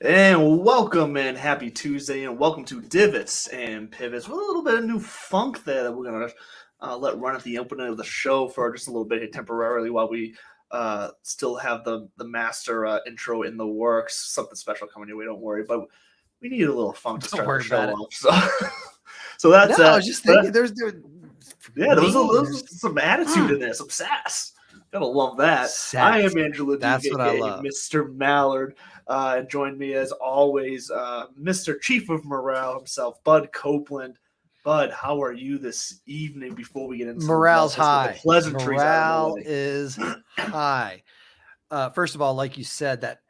And welcome and happy Tuesday and welcome to Divots and Pivots with a little bit of new funk there that we're going to let run at the opening of the show for just a little bit here temporarily while we still have the master intro in the works. Something special coming your way, don't worry. But we need a little funk to start the show off. So that's I was just thinking there was some attitude in there, some sass. Gotta love that. Sass. I am Angela. That's what I love. Mr. Mallard. And join me as always, Mr. Chief of Morale himself, Bud Copeland. Bud, how are you this evening before we get into morale's high? Pleasantries. Morale is high. First of all, like you said, that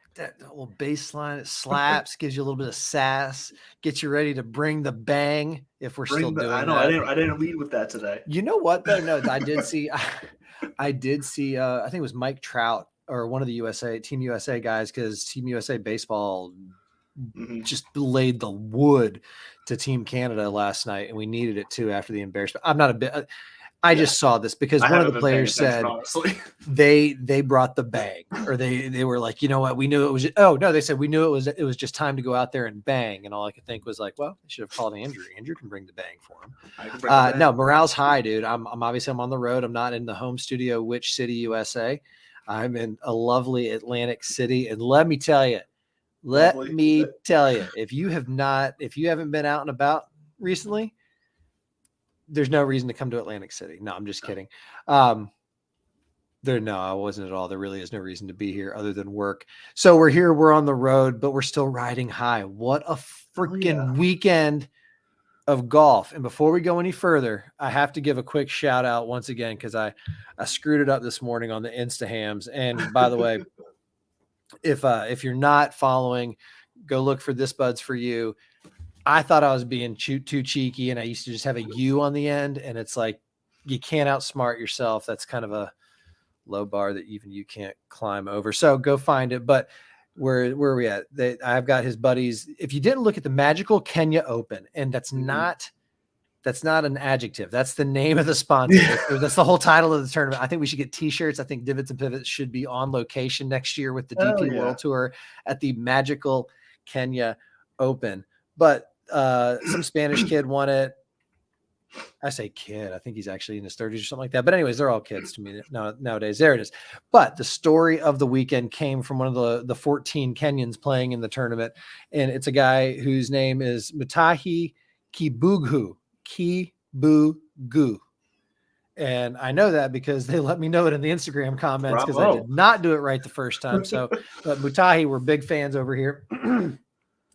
little bass line, it slaps, gives you a little bit of sass, gets you ready to bring the bang if we're still doing that. I didn't lead with that today. You know what, though? No, I did see, I think it was Mike Trout or one of the Team USA guys, because Team USA baseball just laid the wood to Team Canada last night, and we needed it too after the embarrassment. I'm not a bit. I just saw this because one of the players said they brought the bang, or they were like, you know what, we knew it was. Oh no, they said we knew it was just time to go out there and bang, and all I could think was like, well, they should have called Andrew. Andrew can bring the bang for him. No, morale's high, dude. I'm obviously on the road. I'm not in the home studio, Which City, USA. I'm in a lovely Atlantic City, and let me tell you, if you haven't been out and about recently, there's no reason to come to Atlantic City. No, I'm just kidding. I wasn't at all. There really is no reason to be here other than work. So we're here, we're on the road, but we're still riding high. What a freaking weekend of golf. And before we go any further, I have to give a quick shout out once again, because I screwed it up this morning on the Instahams. And by the way, if you're not following, go look for This Bud's For You. I thought I was being too cheeky, and I used to just have a U on the end, and it's like, you can't outsmart yourself. That's kind of a low bar that even you can't climb over. So go find it. But where are we at? I've got his buddies. If you didn't look at the Magical Kenya Open, and that's not an adjective. That's the name of the sponsor. That's the whole title of the tournament. I think we should get t-shirts. I think Divots and Pivots should be on location next year with the DP World Tour at the Magical Kenya Open. But some Spanish kid won it. I say kid. I think he's actually in his 30s or something like that. But anyways, they're all kids to me nowadays. There it is. But the story of the weekend came from one of the 14 Kenyans playing in the tournament. And it's a guy whose name is Mutahi Kibugu. And I know that because they let me know it in the Instagram comments, because I did not do it right the first time. So, but Mutahi, we're big fans over here.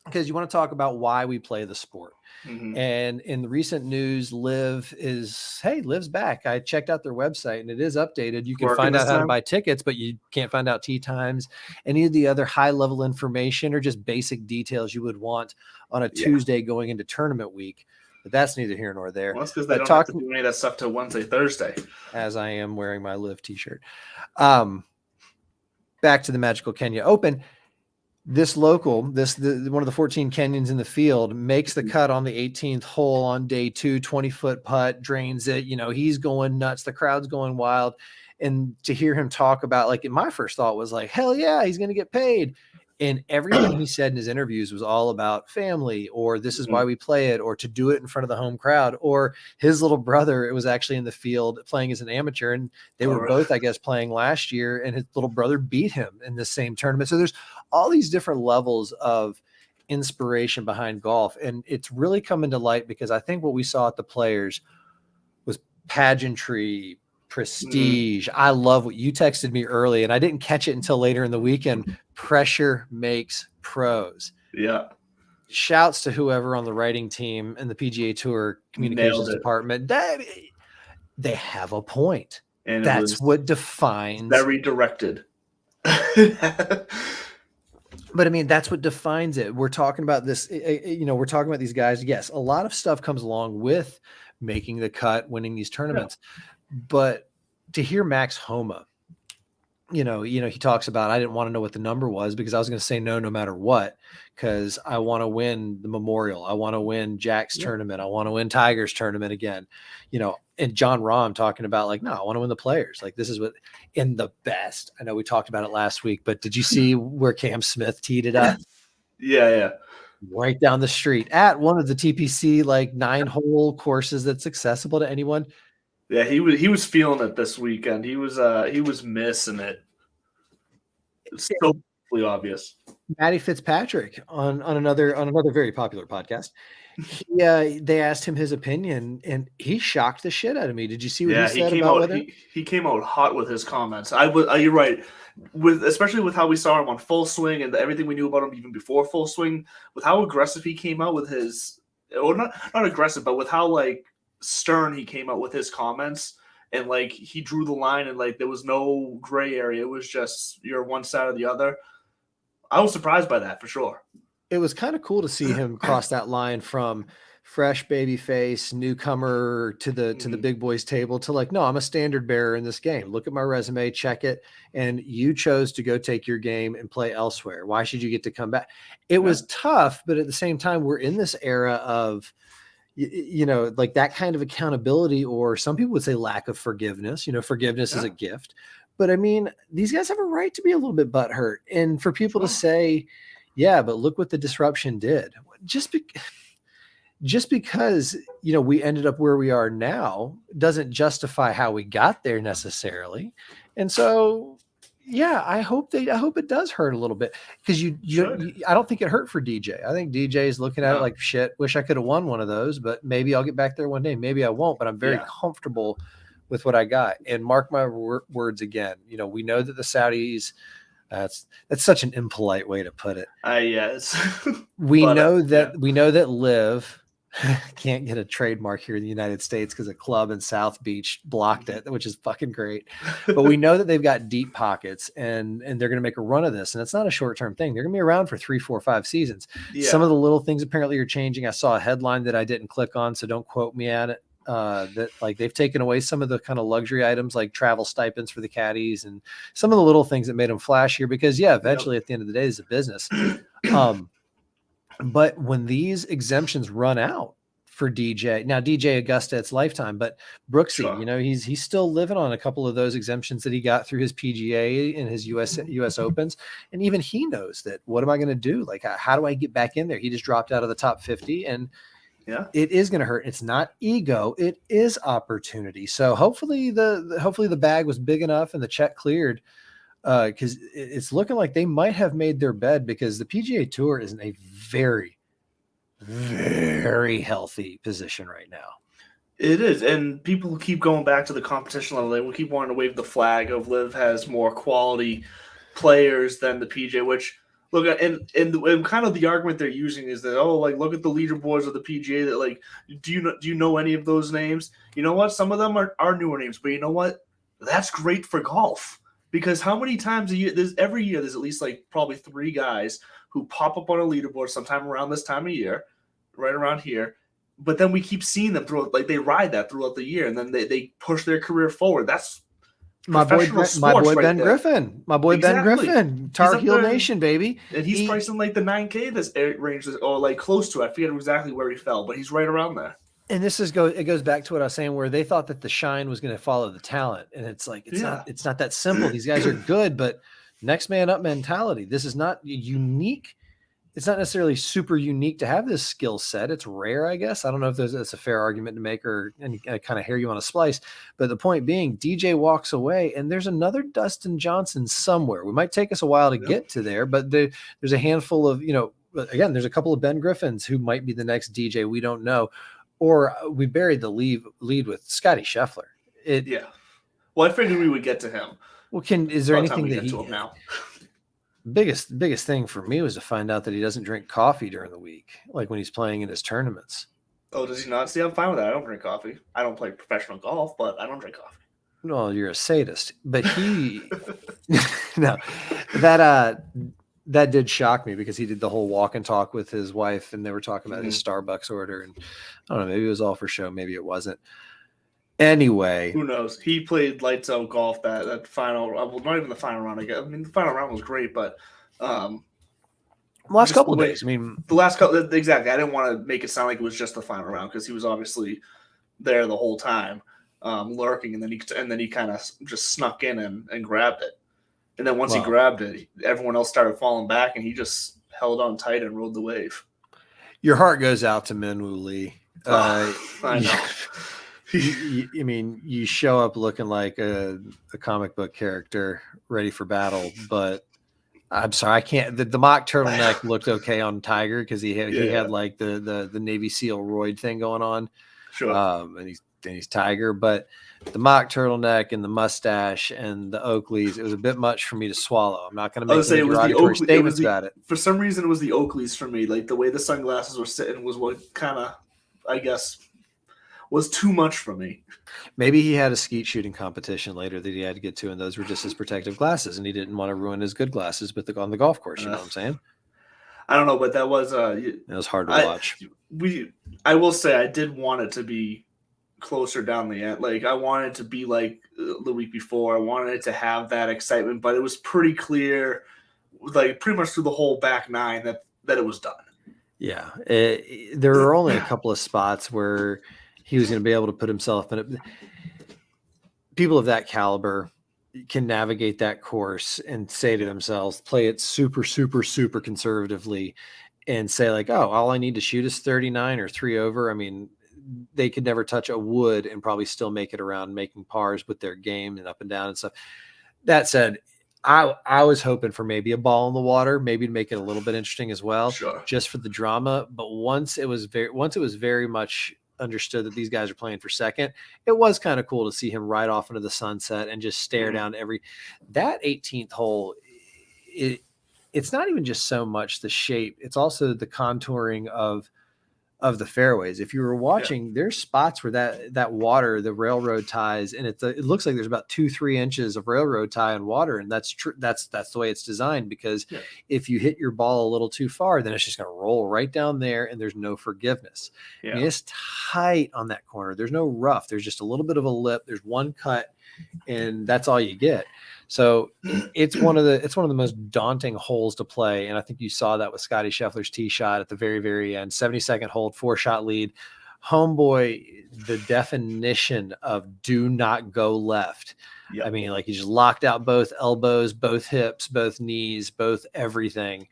Because you want to talk about why we play the sport. And in the recent news, Liv's back. I checked out their website and it is updated. You can find out how to buy tickets, but you can't find out tee times, any of the other high level information, or just basic details you would want on a Tuesday going into tournament week. But that's neither here nor there. Well, that's because they don't have to do any of that stuff till Wednesday, Thursday. As I am wearing my Liv t-shirt. Back to the Magical Kenya Open. This local, one of the 14 Kenyans in the field, makes the cut on the 18th hole on day 2, 20-foot putt, drains it. You know, he's going nuts. The crowd's going wild. And to hear him talk about, like, my first thought was like, hell yeah, he's going to get paid. And everything he said in his interviews was all about family, or this is why we play it, or to do it in front of the home crowd, or his little brother. It was actually in the field playing as an amateur, and they were both, I guess, playing last year, and his little brother beat him in the same tournament. So there's all these different levels of inspiration behind golf, and it's really coming to light because I think what we saw at the Players was pageantry, prestige. I love what you texted me early, and I didn't catch it until later in the weekend. Pressure makes pros. Yeah. shouts to whoever on the writing team and the PGA Tour communications department. They have a point. And that's what defines very directed. But I mean, that's what defines it. We're talking about this, we're talking about these guys. Yes, a lot of stuff comes along with making the cut, winning these tournaments. Yeah. But to hear Max Homa, he talks about, I didn't want to know what the number was because I was going to say no matter what, because I want to win the Memorial. I want to win Jack's tournament. I want to win Tiger's tournament again, and John Rahm talking about like, no, I want to win the Players. Like this is what in the best. I know we talked about it last week, but did you see where Cam Smith teed it up? Yeah. Right down the street at one of the TPC like 9-hole courses that's accessible to anyone. Yeah, he was feeling it this weekend. He was missing it. It's so obvious. Matty Fitzpatrick on another very popular podcast. They asked him his opinion, and he shocked the shit out of me. Did you see what he said about whether he came out hot with his comments? You're right. Especially with how we saw him on Full Swing and everything we knew about him even before Full Swing, with how aggressive he came out with his, or not aggressive, but with how like stern he came out with his comments, and like he drew the line, and like there was no gray area. It was just you're one side or the other. I was surprised by that for sure. It was kind of cool to see him cross that line from fresh baby face newcomer to the big boys table to like, no, I'm a standard bearer in this game. Look at my resume, check it. And you chose to go take your game and play elsewhere. Why should you get to come back? It was tough, but at the same time, we're in this era of, like that kind of accountability, or some people would say lack of forgiveness. Forgiveness is a gift. But I mean, these guys have a right to be a little bit butthurt. And for people to say, yeah, but look what the disruption did. Just because, we ended up where we are now doesn't justify how we got there necessarily. And so, yeah, I hope it does hurt a little bit, because I don't think it hurt for DJ. I think DJ is looking at it like, shit, wish I could have won one of those, but maybe I'll get back there one day. Maybe I won't, but I'm very comfortable with what I got. And mark my words again, we know that the Saudis, that's such an impolite way to put it. Yes. We know that Liv can't get a trademark here in the United States because a club in South Beach blocked it, which is fucking great. But we know that they've got deep pockets, and they're going to make a run of this. And it's not a short-term thing. They're going to be around for 3, 4, 5 seasons. Yeah. Some of the little things apparently are changing. I saw a headline that I didn't click on, so don't quote me at it. That like they've taken away some of the kind of luxury items like travel stipends for the caddies and some of the little things that made them flashier, because eventually at the end of the day, it's a business. But when these exemptions run out for DJ Augusta, it's lifetime, but Brooksy, he's still living on a couple of those exemptions that he got through his PGA and his US Opens. And even he knows that, what am I going to do? Like, how do I get back in there? He just dropped out of the top 50, and it is going to hurt. It's not ego. It is opportunity. So hopefully the bag was big enough and the check cleared, because it's looking like they might have made their bed, because the PGA Tour is in a very, very healthy position right now. It is. And people keep going back to the competition level. They will keep wanting to wave the flag of Liv has more quality players than the PGA, which – look, and kind of the argument they're using is that, look at the leaderboards of the PGA. That, like, do you know any of those names? You know what? Some of them are newer names, but you know what? That's great for golf, because how many times a year? Every year there's at least like probably 3 guys who pop up on a leaderboard sometime around this time of year, right around here. But then we keep seeing them throughout, like they ride that throughout the year, and then they push their career forward. That's my boy Ben Griffin, Ben Griffin, Tar Heel Nation, baby. And he's pricing like the 9K this range, or like close to it. I forget exactly where he fell, but he's right around there. And it goes back to what I was saying, where they thought that the shine was going to follow the talent, and it's like it's not that simple. These guys are good, but next man up mentality. This is not unique. It's not necessarily super unique to have this skill set. It's rare, I guess. I don't know if that's a fair argument to make, or any kind of hair you want to splice. But the point being, DJ walks away, and there's another Dustin Johnson somewhere. We might take us a while to get to there, but there's a handful of, again, there's a couple of Ben Griffins who might be the next DJ. We don't know. Or we buried the lead with Scotty Scheffler. Well, I figured we would get to him. Well, is there anything that he – now? Biggest thing for me was to find out that he doesn't drink coffee during the week, like when he's playing in his tournaments. Oh, does he not? See, I'm fine with that. I don't drink coffee. I don't play professional golf, but I don't drink coffee. Well, you're a sadist, but he no, that did shock me because he did the whole walk and talk with his wife, and they were talking about his Starbucks order, and I don't know, maybe it was all for show, maybe it wasn't. Anyway, who knows? He played lights out golf that final. Well, not even the final round. I guess. I mean, the final round was great, but last couple of days. I mean, the last couple exactly. I didn't want to make it sound like it was just the final round because he was obviously there the whole time, lurking, and then he kind of just snuck in and grabbed it. And then once he grabbed it, everyone else started falling back, and he just held on tight and rode the wave. Your heart goes out to Minwoo Lee. I know. I mean, you show up looking like a comic book character ready for battle, but I'm sorry, I can't. The mock turtleneck looked okay on Tiger because he had like the Navy SEAL roid thing going on. Sure. And he's Tiger, but the mock turtleneck and the mustache and the Oakleys, it was a bit much for me to swallow. I'm not going to make any derogatory statements about it. For some reason, it was the Oakleys for me. Like the way the sunglasses were sitting was what kind of, I guess, was too much for me. Maybe he had a skeet shooting competition later that he had to get to, and those were just his protective glasses, and he didn't want to ruin his good glasses on the golf course. You know what I'm saying? I don't know, but that was it was hard to watch. I will say I did want it to be closer down the end. Like I wanted it to be like the week before. I wanted it to have that excitement, but it was pretty clear, like pretty much through the whole back nine that it was done. Yeah, there were only a couple of spots where he was going to be able to put himself in it. People of that caliber can navigate that course and say to themselves, play it super, super, super conservatively and say like, oh, all I need to shoot is 39 or 3 over. I mean, they could never touch a wood and probably still make it around making pars with their game and up and down and stuff. That said, I was hoping for maybe a ball in the water, maybe to make it a little bit interesting as well, just for the drama. But once it was very much understood that these guys are playing for second, it was kind of cool to see him ride off into the sunset and just stare down that 18th hole. It's not even just so much the shape, it's also the contouring of the fairways. If you were watching, there's spots where that water, the railroad ties, and it looks like there's about 2-3 inches of railroad tie and water, and that's true. That's the way it's designed, because if you hit your ball a little too far, then it's just going to roll right down there, and there's no forgiveness. I mean, it's tight on that corner. There's no rough. There's just a little bit of a lip. There's one cut, and that's all you get. So it's one of the most daunting holes to play, and I think you saw that with Scottie Scheffler's tee shot at the very, very end. 72nd hole, 4-shot lead. Homeboy, the definition of do not go left. I mean, like he just locked out both elbows, both hips, both knees, both everything,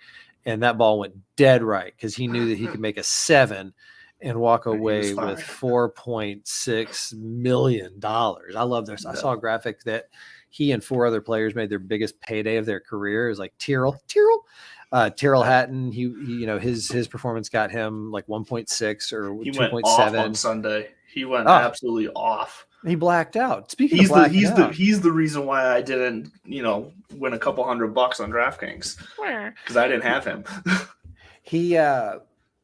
and that ball went dead right because he knew that he could make a 7 and walk away with $4.6 million. I love this. I saw a graphic that he and 4 other players made their biggest payday of their career. It was like Tyrrell Hatton. He his performance got him like 1.6 or 2.7. He went off on Sunday. He went absolutely off. He blacked out. Speaking of blacking out, he's the reason why I didn't, win a couple $100 on DraftKings, because I didn't have him.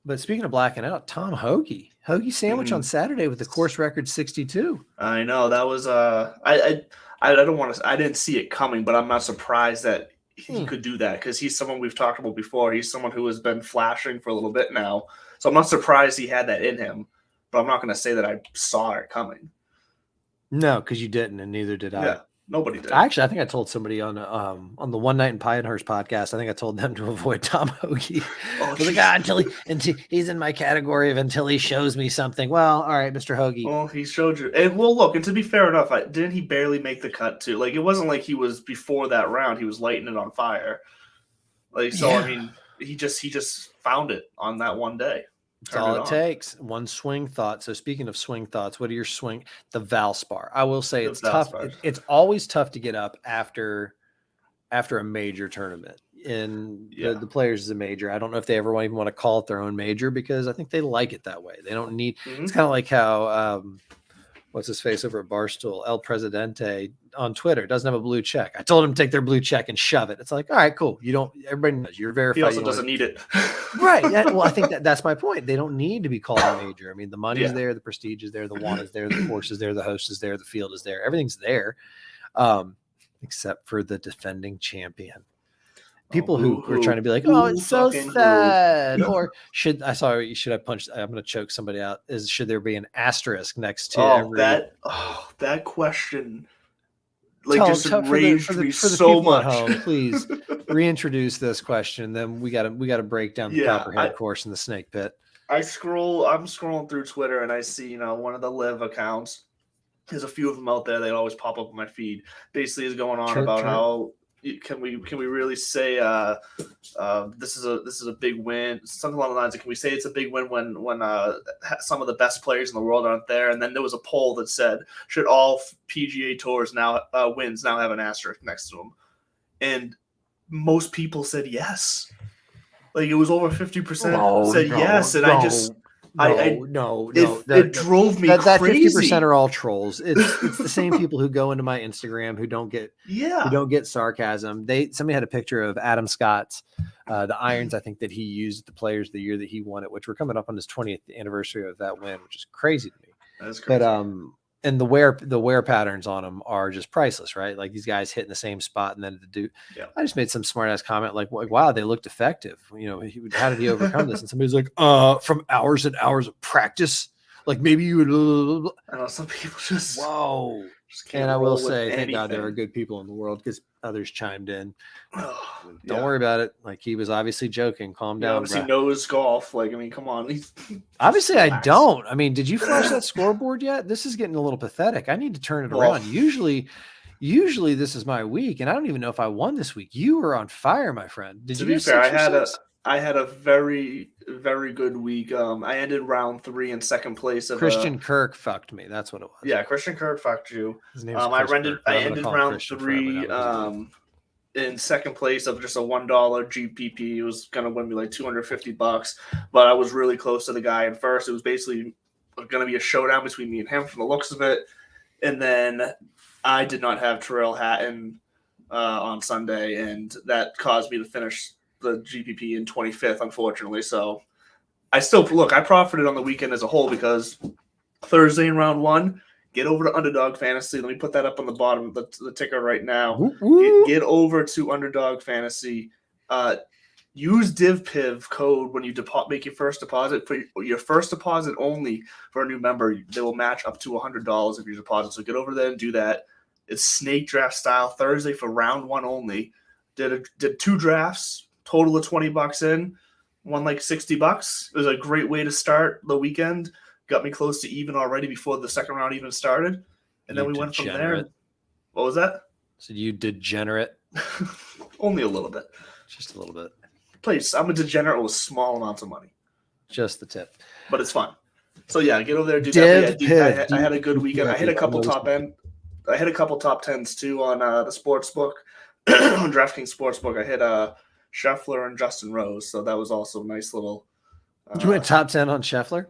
But speaking of blacking out, Tom Hoagie sandwich on Saturday with the course record 62. I know that was I don't want to. I didn't see it coming, but I'm not surprised that he could do that, because he's someone we've talked about before. He's someone who has been flashing for a little bit now, so I'm not surprised he had that in him. But I'm not going to say that I saw it coming. No, because you didn't, and neither did I. Yeah, nobody did. Actually, I think I told somebody on the One Night in Pinehurst podcast. I think I told them to avoid Tom Hoagie. Until he's in my category of until he shows me something. Well, all right, Mr. Hoagie. Well, he showed you. And look, and to be fair enough, didn't he barely make the cut too? Like, it wasn't like he was before that round. He was lighting it on fire. Like, so I mean, he just found it on that one day. That's all it takes. One swing thought. So speaking of swing thoughts, what are your swing? The Valspar. I will say it's tough. It's always tough to get up after a major tournament. And the Players is a major. I don't know if they ever even want to call it their own major, because I think they like it that way. They don't need. It's kind of like how what's his face over at Barstool, El Presidente, on Twitter doesn't have a blue check. I told him to take their blue check and shove it. It's like, all right, cool. You don't. Everybody knows you're verified. He also doesn't need it. Right. Yeah, well, I think that's my point. They don't need to be called a major. I mean, the money's there, the prestige is there, the want is there, the course is there, the host is there, the field is there. Everything's there, except for the defending champion. People who are trying to be like, oh, it's so sad. Or should I punch? I'm going to choke somebody out. Should there be an asterisk next to that question? Just enraged me so much. At home, please reintroduce this question. Then we got to break down the Copperhead course in the snake pit. I'm scrolling through Twitter and I see, one of the live accounts. There's a few of them out there. They always pop up on my feed. Basically, is going on about how can we really say this is a big win? Something along the lines of, can we say it's a big win when some of the best players in the world aren't there? And then there was a poll that said, should all PGA Tours wins now have an asterisk next to them? And most people said yes. Like, it was over 50% said yes, and it drove me crazy. That 50% are all trolls. It's the same people who go into my Instagram who don't get sarcasm. Somebody had a picture of Adam Scott's the irons, I think, that he used at the Players the year that he won it, which we're coming up on his 20th anniversary of that win, which is crazy to me. That's crazy. But and the wear patterns on them are just priceless, right? Like, these guys hitting the same spot, and then I just made some smart ass comment like, wow, they looked effective. How did he overcome this? And somebody's like, from hours and hours of practice. Like, maybe you would. I know some people just whoa. And I will say, thank God there are good people in the world, because others chimed in. Don't worry about it. Like, he was obviously joking. Calm down. Obviously knows golf. Like, I mean, come on. Obviously, I don't. I mean, did you flash that scoreboard yet? This is getting a little pathetic. I need to turn it around. Usually this is my week, and I don't even know if I won this week. You were on fire, my friend. To be fair, I had a very, very good week. I ended round 3 in second place. Christian Kirk fucked me. That's what it was. Yeah, Christian Kirk fucked you. His name's I ended round 3 in second place of just a $1 GPP. It was going to win me like $250, but I was really close to the guy in first. It was basically going to be a showdown between me and him from the looks of it. And then I did not have Terrell Hatton on Sunday, and that caused me to finish the GPP in 25th, unfortunately. So I profited on the weekend as a whole, because Thursday in round 1, get over to Underdog Fantasy. Let me put that up on the bottom of the ticker right now. Get over to Underdog Fantasy. Use DivPiv code when you make your first deposit. For your first deposit only for a new member, they will match up to $100 of your deposit. So get over there and do that. It's snake draft style, Thursday for round 1 only. Did 2 drafts, total of $20 in, won like $60. It was a great way to start the weekend. Got me close to even already before the second round even started. And then we went from there. What was that? So you degenerate? Only a little bit. Just a little bit. Please, I'm a degenerate with small amounts of money. Just the tip. But it's fun. So yeah, get over there, do that. I had a good weekend. I hit a couple top 10s too on the sports book. On DraftKings Sportsbook, I hit Scheffler and Justin Rose. So that was also a nice little. You went top 10 on Scheffler?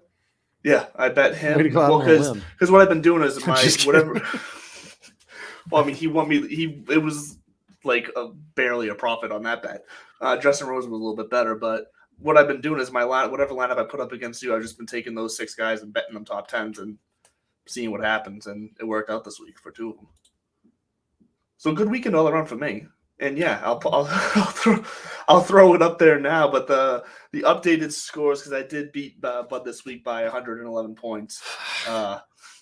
Yeah, I bet him. Because what I've been doing is whatever. Well, I mean, he won me. It was like barely a profit on that bet. Justin Rose was a little bit better, but what I've been doing is whatever lineup I put up against you, I've just been taking those 6 guys and betting them top 10s and seeing what happens, and it worked out this week for 2 of them. So good weekend all around for me. And yeah, I'll throw it up there now. But the updated scores, because I did beat Bud this week by 111 points.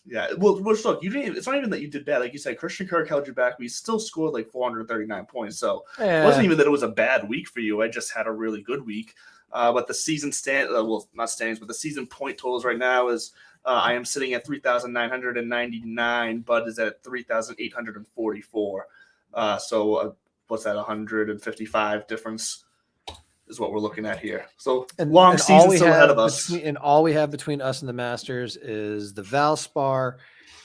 Yeah, well, look, you didn't. It's not even that you did bad. Like you said, Christian Kirk held you back. We still scored like 439 points. So it wasn't even that it was a bad week for you. I just had a really good week. But the season not standings, but the season point totals right now is I am sitting at 3,999. Bud is at 3,844. What's that? 155 difference is what we're looking at here. So long season still ahead of us. And all we have between us and the Masters is the Valspar.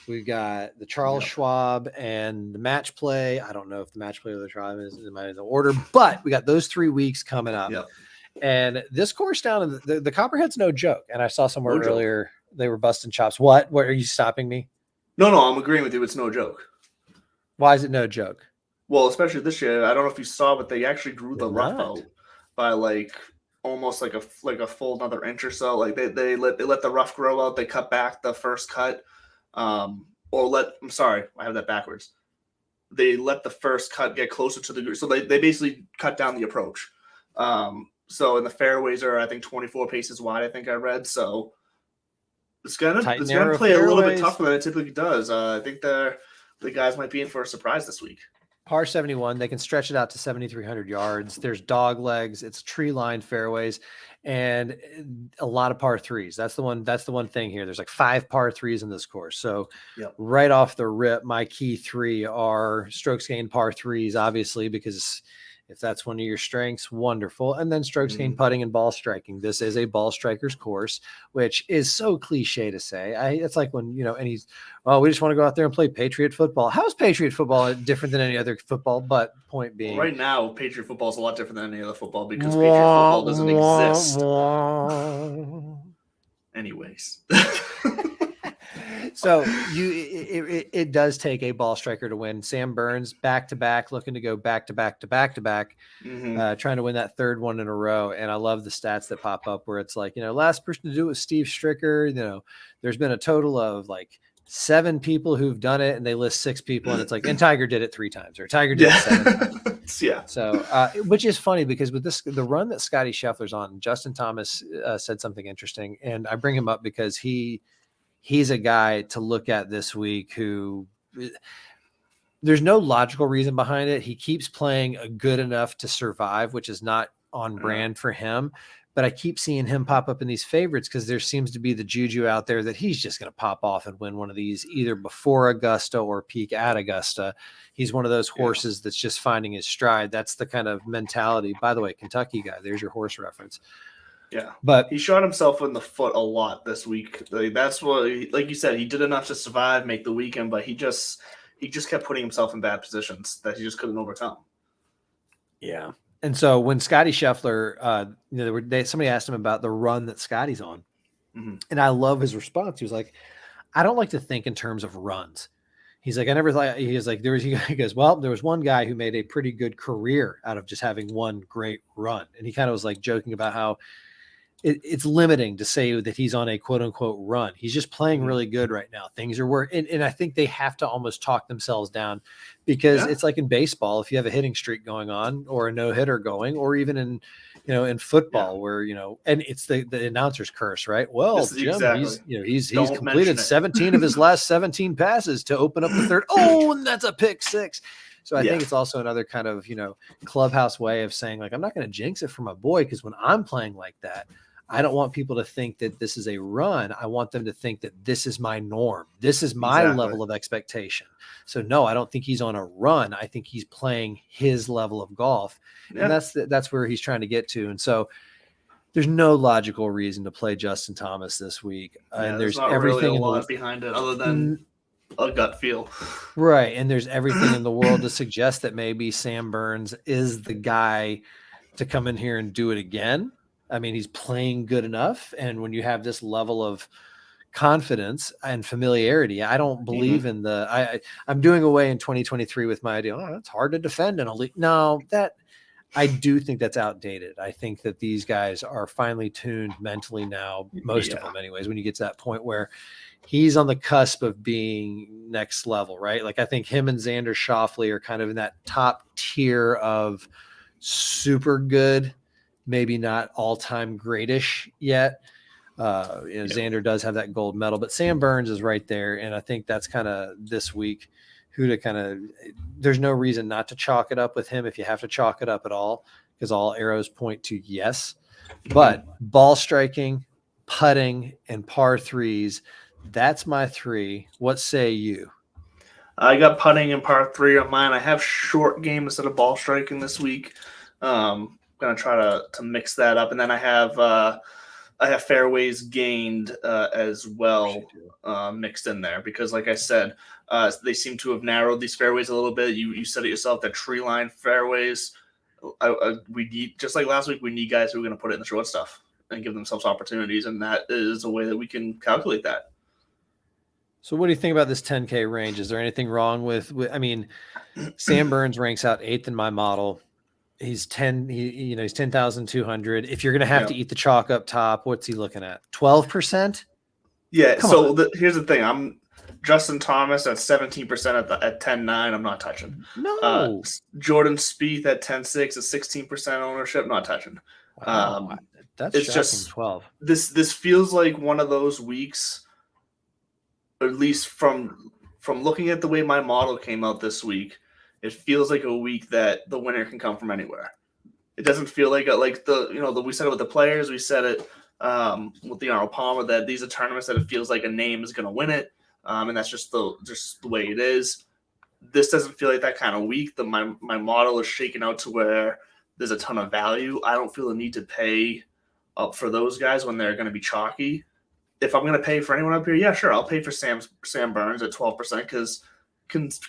We've got the Charles Schwab and the match play. I don't know if the match play or the trial is in the order, but we got those 3 weeks coming up. Yep. And this course down in the Copperhead's no joke. And I saw somewhere earlier they were busting chops. What are you stopping me? No, I'm agreeing with you. It's no joke. Why is it no joke? Well, especially this year, I don't know if you saw, but they actually grew Did the rough not. out by like almost like a full another inch or so. Like they let the rough grow out. They cut back the first cut, or let I'm sorry, I have that backwards. They let the first cut get closer to the so they basically cut down the approach. So in the fairways are I think 24 paces wide. I think I read so. Tight, It's gonna narrow play a little bit fairways. tougher than it typically does. I think the guys might be in for a surprise this week. Par 71, they can stretch it out to 7,300 yards. There's dog legs, it's tree lined fairways, and a lot of par threes. That's the one thing here. There's like 5 par threes in this course. So Yep. right off the rip, my key 3 are strokes gained par threes, obviously, because if that's one of your strengths, wonderful. And then strokes gained putting and ball striking. This is a ball striker's course, which is so cliche to say. It's like when, we just want to go out there and play Patriot football. How is Patriot football different than any other football? But point being, right now, Patriot football is a lot different than any other football because Patriot football doesn't exist. Anyways. So it does take a ball striker to win. Sam Burns back to back, looking to go back to back to back to back, trying to win that third one in a row. And I love the stats that pop up where it's like, last person to do it was Steve Stricker. There's been a total of like 7 people who've done it, and they list 6 people, and it's like, and Tiger did it 3 times, or Tiger did it 7 times. Yeah. So, which is funny because with the run that Scotty Scheffler's on, Justin Thomas said something interesting, and I bring him up because he's a guy to look at this week who there's no logical reason behind it. He keeps playing good enough to survive, which is not on brand for him. But I keep seeing him pop up in these favorites because there seems to be the juju out there that he's just going to pop off and win one of these either before Augusta or peak at Augusta. He's one of those horses that's just finding his stride. That's the kind of mentality. By the way, Kentucky guy, there's your horse reference. Yeah, but he shot himself in the foot a lot this week. That's what, like you said, he did enough to survive, make the weekend, but he just kept putting himself in bad positions that he just couldn't overcome. Yeah. And so when Scotty Scheffler, somebody asked him about the run that Scotty's on, and I love his response. He was like, "I don't like to think in terms of runs." He's like, "I never thought." He was like, he goes, "Well, there was one guy who made a pretty good career out of just having one great run," and he kind of was like joking about how it's limiting to say that he's on a quote unquote run. He's just playing really good right now. Things are working. And I think they have to almost talk themselves down because it's like in baseball, if you have a hitting streak going on or a no hitter going, or even in football where, and it's the announcer's curse, right? Well, Jim, he's completed 17 of his last 17 passes to open up the third. Oh, and that's a pick 6. So I think it's also another kind of, clubhouse way of saying like, I'm not going to jinx it for my boy. Cause when I'm playing like that, I don't want people to think that this is a run. I want them to think that this is my norm. This is my level of expectation. So no, I don't think he's on a run. I think he's playing his level of golf. And that's where he's trying to get to. And so there's no logical reason to play Justin Thomas this week. And there's not everything really a lot behind it other than a gut feel. Right. And there's everything in the world to suggest that maybe Sam Burns is the guy to come in here and do it again. I mean, he's playing good enough. And when you have this level of confidence and familiarity, I don't believe in I'm doing away in 2023 with my idea. Oh, it's hard to defend in a league. No, I do think that's outdated. I think that these guys are finely tuned mentally now, most of them anyways, when you get to that point where he's on the cusp of being next level, right? Like I think him and Xander Schauffele are kind of in that top tier of super good, maybe not all-time greatish yet. Xander does have that gold medal, but Sam Burns is right there. And I think that's kind of this week there's no reason not to chalk it up with him if you have to chalk it up at all, because all arrows point to yes. But ball striking, putting, and par threes, that's my 3. What say you? I got putting and par 3 on mine. I have short game instead of ball striking this week. I'm gonna try to mix that up, and then I have fairways gained as well mixed in there because, like I said, they seem to have narrowed these fairways a little bit. You said it yourself, that tree line fairways. We need, just like last week, we need guys who are going to put it in the short stuff and give themselves opportunities, and that is a way that we can calculate that. So what do you think about this 10K range? Is there anything wrong with I mean, Sam Burns ranks out 8th in my model. He's 10,200. If you're going to have Yeah. to eat the chalk up top, what's he looking at? 12%? Yeah. Come on. Here's the thing. I'm Justin Thomas at 17% at 10.9. I'm not touching. No. Jordan Spieth at 10.6 at 16% ownership. Not touching. Wow. That's It's shocking. just 12. This feels like one of those weeks, at least from looking at the way my model came out this week. It feels like a week that the winner can come from anywhere. It doesn't feel like we said it with the players. We said it with the Arnold Palmer that these are tournaments that it feels like a name is going to win it, and that's just the way it is. This doesn't feel like that kind of week. My model is shaken out to where there's a ton of value. I don't feel the need to pay up for those guys when they're going to be chalky. If I'm going to pay for anyone up here, yeah, sure, I'll pay for Sam Burns at 12% because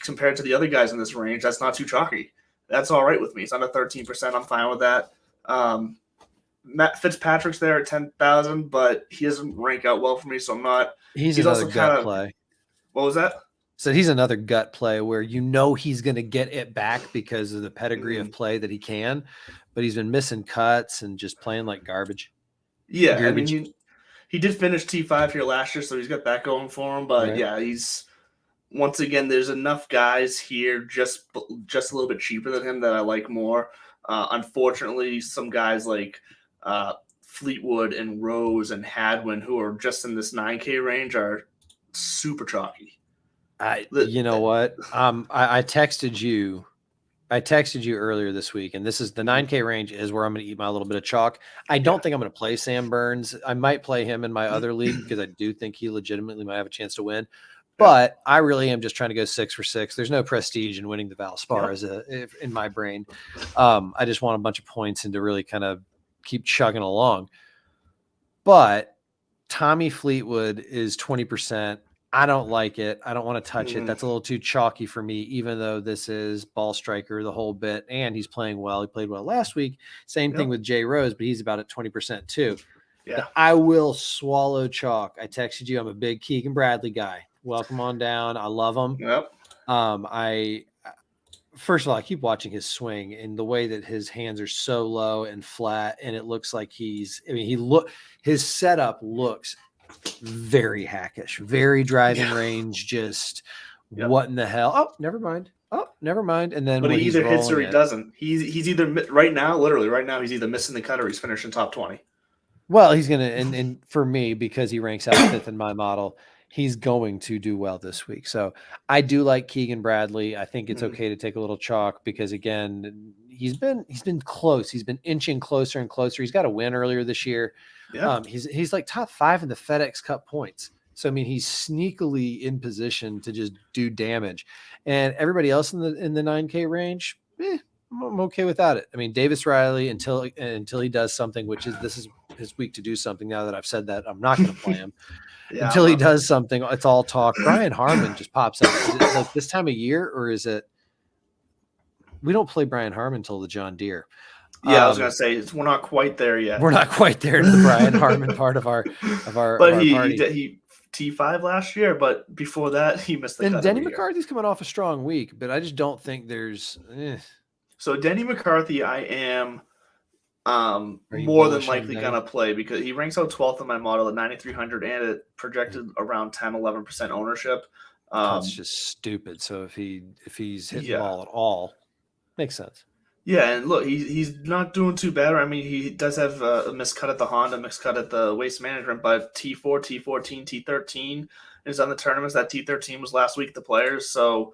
compared to the other guys in this range, that's not too chalky. That's all right with me. It's under 13%. I'm fine with that. Matt Fitzpatrick's there at 10,000, but he doesn't rank out well for me, so I'm not. He's another gut play. What was that? So he's another gut play where he's going to get it back because of the pedigree of play that he can, but he's been missing cuts and just playing like garbage. Yeah, garbage. I mean, he did finish T5 here last year, so he's got that going for him. But yeah, he's once again, there's enough guys here just a little bit cheaper than him that I like more. Unfortunately, some guys like Fleetwood and Rose and Hadwin, who are just in this 9K range, are super chalky. You know what? I texted you. I texted you earlier this week, and this is the 9K range is where I'm going to eat my little bit of chalk. I don't think I'm going to play Sam Burns. I might play him in my other league because I do think he legitimately might have a chance to win. But I really am just trying to go 6 for 6. There's no prestige in winning the Valspar in my brain. I just want a bunch of points and to really kind of keep chugging along. But Tommy Fleetwood is 20%. I don't like it. I don't want to touch it. That's a little too chalky for me, even though this is ball striker the whole bit. And he's playing well. He played well last week. Same thing with Jay Rose, but he's about at 20% too. Yeah. I will swallow chalk. I texted you. I'm a big Keegan Bradley guy. Welcome on down. I love him. Yep. First of all, I keep watching his swing and the way that his hands are so low and flat. And it looks like his setup looks very hackish, very driving range. Just what in the hell? Oh, never mind. And then, but he either hits or he doesn't. He's either literally right now, he's either missing the cut or he's finishing top 20. Well, he's gonna, and for me, because he ranks out 5th in my model, he's going to do well this week. So I do like Keegan Bradley. I think it's okay to take a little chalk because again, he's been close. He's been inching closer and closer. He's got a win earlier this year. Yeah. He's like top 5 in the FedEx Cup points. So I mean, he's sneakily in position to just do damage. And everybody else in the 9K range, I'm okay without it. I mean, Davis Riley until he does something, this is his week to do something. Now that I've said that, I'm not going to play him. Until he does something, it's all talk. Brian Harmon just pops up. Is it like this time of year, or is it? We don't play Brian Harmon until the John Deere. Yeah, I was gonna say we're not quite there yet. We're not quite there to the Brian Harmon part of our. But he T5 last year, but before that he missed the cut. And Denny McCarthy's coming off a strong week, but I just don't think there's. So Denny McCarthy, I am more than likely going to play because he ranks out 12th in my model at 9,300 and it projected around 10-11% ownership. That's just stupid. So if he's hitting the ball at all, makes sense. Yeah, and look, he's not doing too bad. I mean, he does have a miscut at the Honda, miscut at the Waste Management, but T4, T14, T13 is on the tournaments. That T13 was last week, the Players. So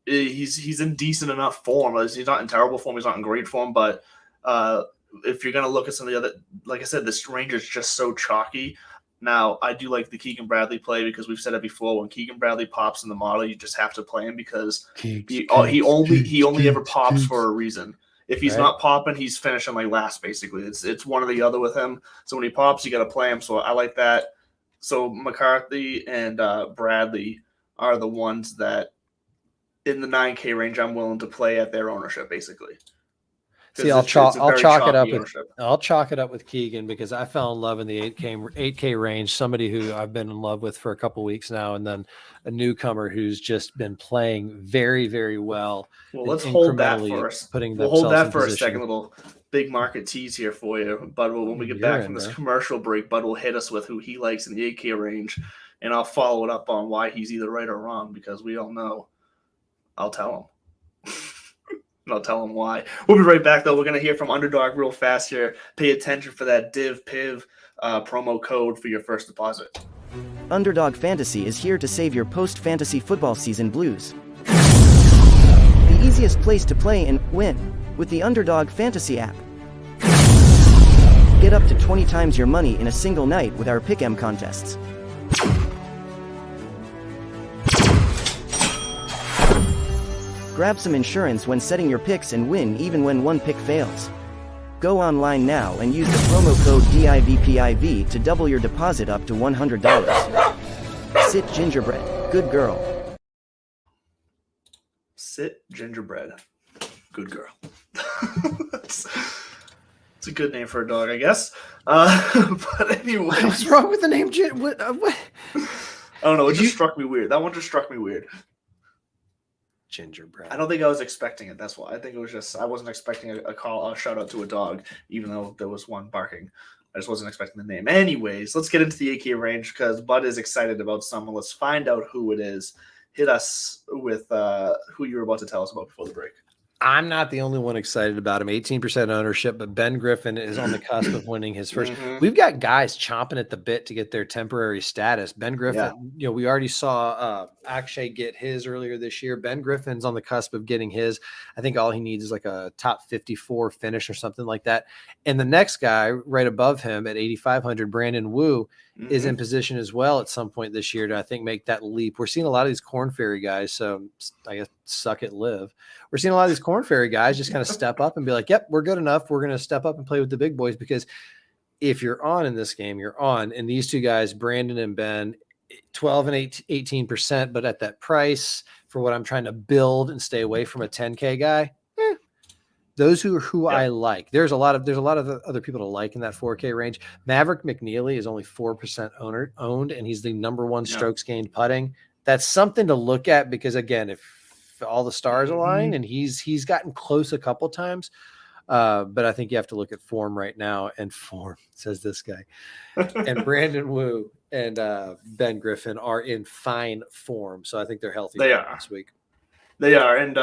he's in decent enough form. He's not in terrible form. He's not in great form, but if you're going to look at some of the other, like I said, this range is just so chalky. Now, I do like the Keegan Bradley play because we've said it before. When Keegan Bradley pops in the model, you just have to play him because he only ever pops for a reason. If he's not popping, he's finishing like last, basically. It's one or the other with him. So when he pops, you got to play him. So I like that. So McCarthy and Bradley are the ones that in the 9K range I'm willing to play at their ownership, basically. See, I'll chalk it up with I'll chalk it up with Keegan because I fell in love in the 8K range. Somebody who I've been in love with for a couple weeks now, and then a newcomer who's just been playing very, very well. Well, let's hold that for us. We'll hold that for a second. Little big market tease here for you, Bud. When we get back from this commercial break, Bud will hit us with who he likes in the 8K range, and I'll follow it up on why he's either right or wrong because we all know. I'll tell him. And I'll tell him why. We'll be right back, though. We're going to hear from Underdog real fast here. Pay attention for that DivPiv promo code for your first deposit. Underdog Fantasy is here to save your post-fantasy football season blues. The easiest place to play and win with the Underdog Fantasy app. Get up to 20 times your money in a single night with our Pick'em contests. Grab some insurance when setting your picks and win even when one pick fails. Go online now and use the promo code DIVPIV to double your deposit up to $100. Sit Gingerbread, good girl. Sit Gingerbread, good girl. It's a good name for a dog, I guess. But anyway. What's wrong with the name what? I don't know. It just struck me weird. That one just struck me weird. Gingerbread. I don't think I was expecting it. That's why. I think it was just I wasn't expecting a shout out to a dog, even though there was one barking. I just wasn't expecting the name. Anyways, let's get into the 8K range because Bud is excited about someone. Let's find out who it is. Hit us with who you were about to tell us about before the break. I'm not the only one excited about him. 18% ownership, but Ben Griffin is on the cusp of winning his first. We've got guys chomping at the bit to get their temporary status. Ben Griffin, we already saw Akshay get his earlier this year. Ben Griffin's on the cusp of getting his. I think all he needs is like a top 54 finish or something like that. And the next guy right above him at 8,500, Brandon Wu, is in position as well at some point this year to, I think, make that leap. We're seeing a lot of these Corn Ferry guys, so I guess suck it, live. We're seeing a lot of these Corn Ferry guys just kind of step up and be like, yep, we're good enough. We're going to step up and play with the big boys because if you're on in this game, you're on. And these two guys, Brandon and Ben, 12 and 18%, but at that price for what I'm trying to build and stay away from a 10K guy, those who I like. There's a lot of other people to like in that 4K range. Maverick McNeely is only 4% owned, and he's the number one strokes gained putting. That's something to look at because again, if all the stars align and he's gotten close a couple times, but I think you have to look at form right now. And form, says this guy. And Brandon Wu and Ben Griffin are in fine form, so I think they're healthy this week. They are, and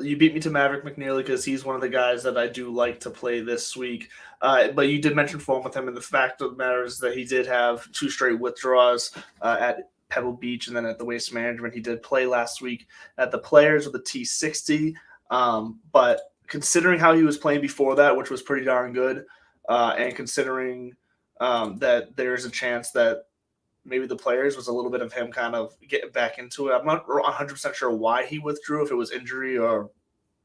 you beat me to Maverick McNeely because he's one of the guys that I do like to play this week. But you did mention form with him, and the fact of the matter is that he did have 2 straight withdrawals at Pebble Beach and then at the Waste Management. He did play last week at the Players with a T60, but considering how he was playing before that, which was pretty darn good, and considering that there's a chance that maybe the Players was a little bit of him kind of getting back into it. I'm not 100% sure why he withdrew, if it was injury or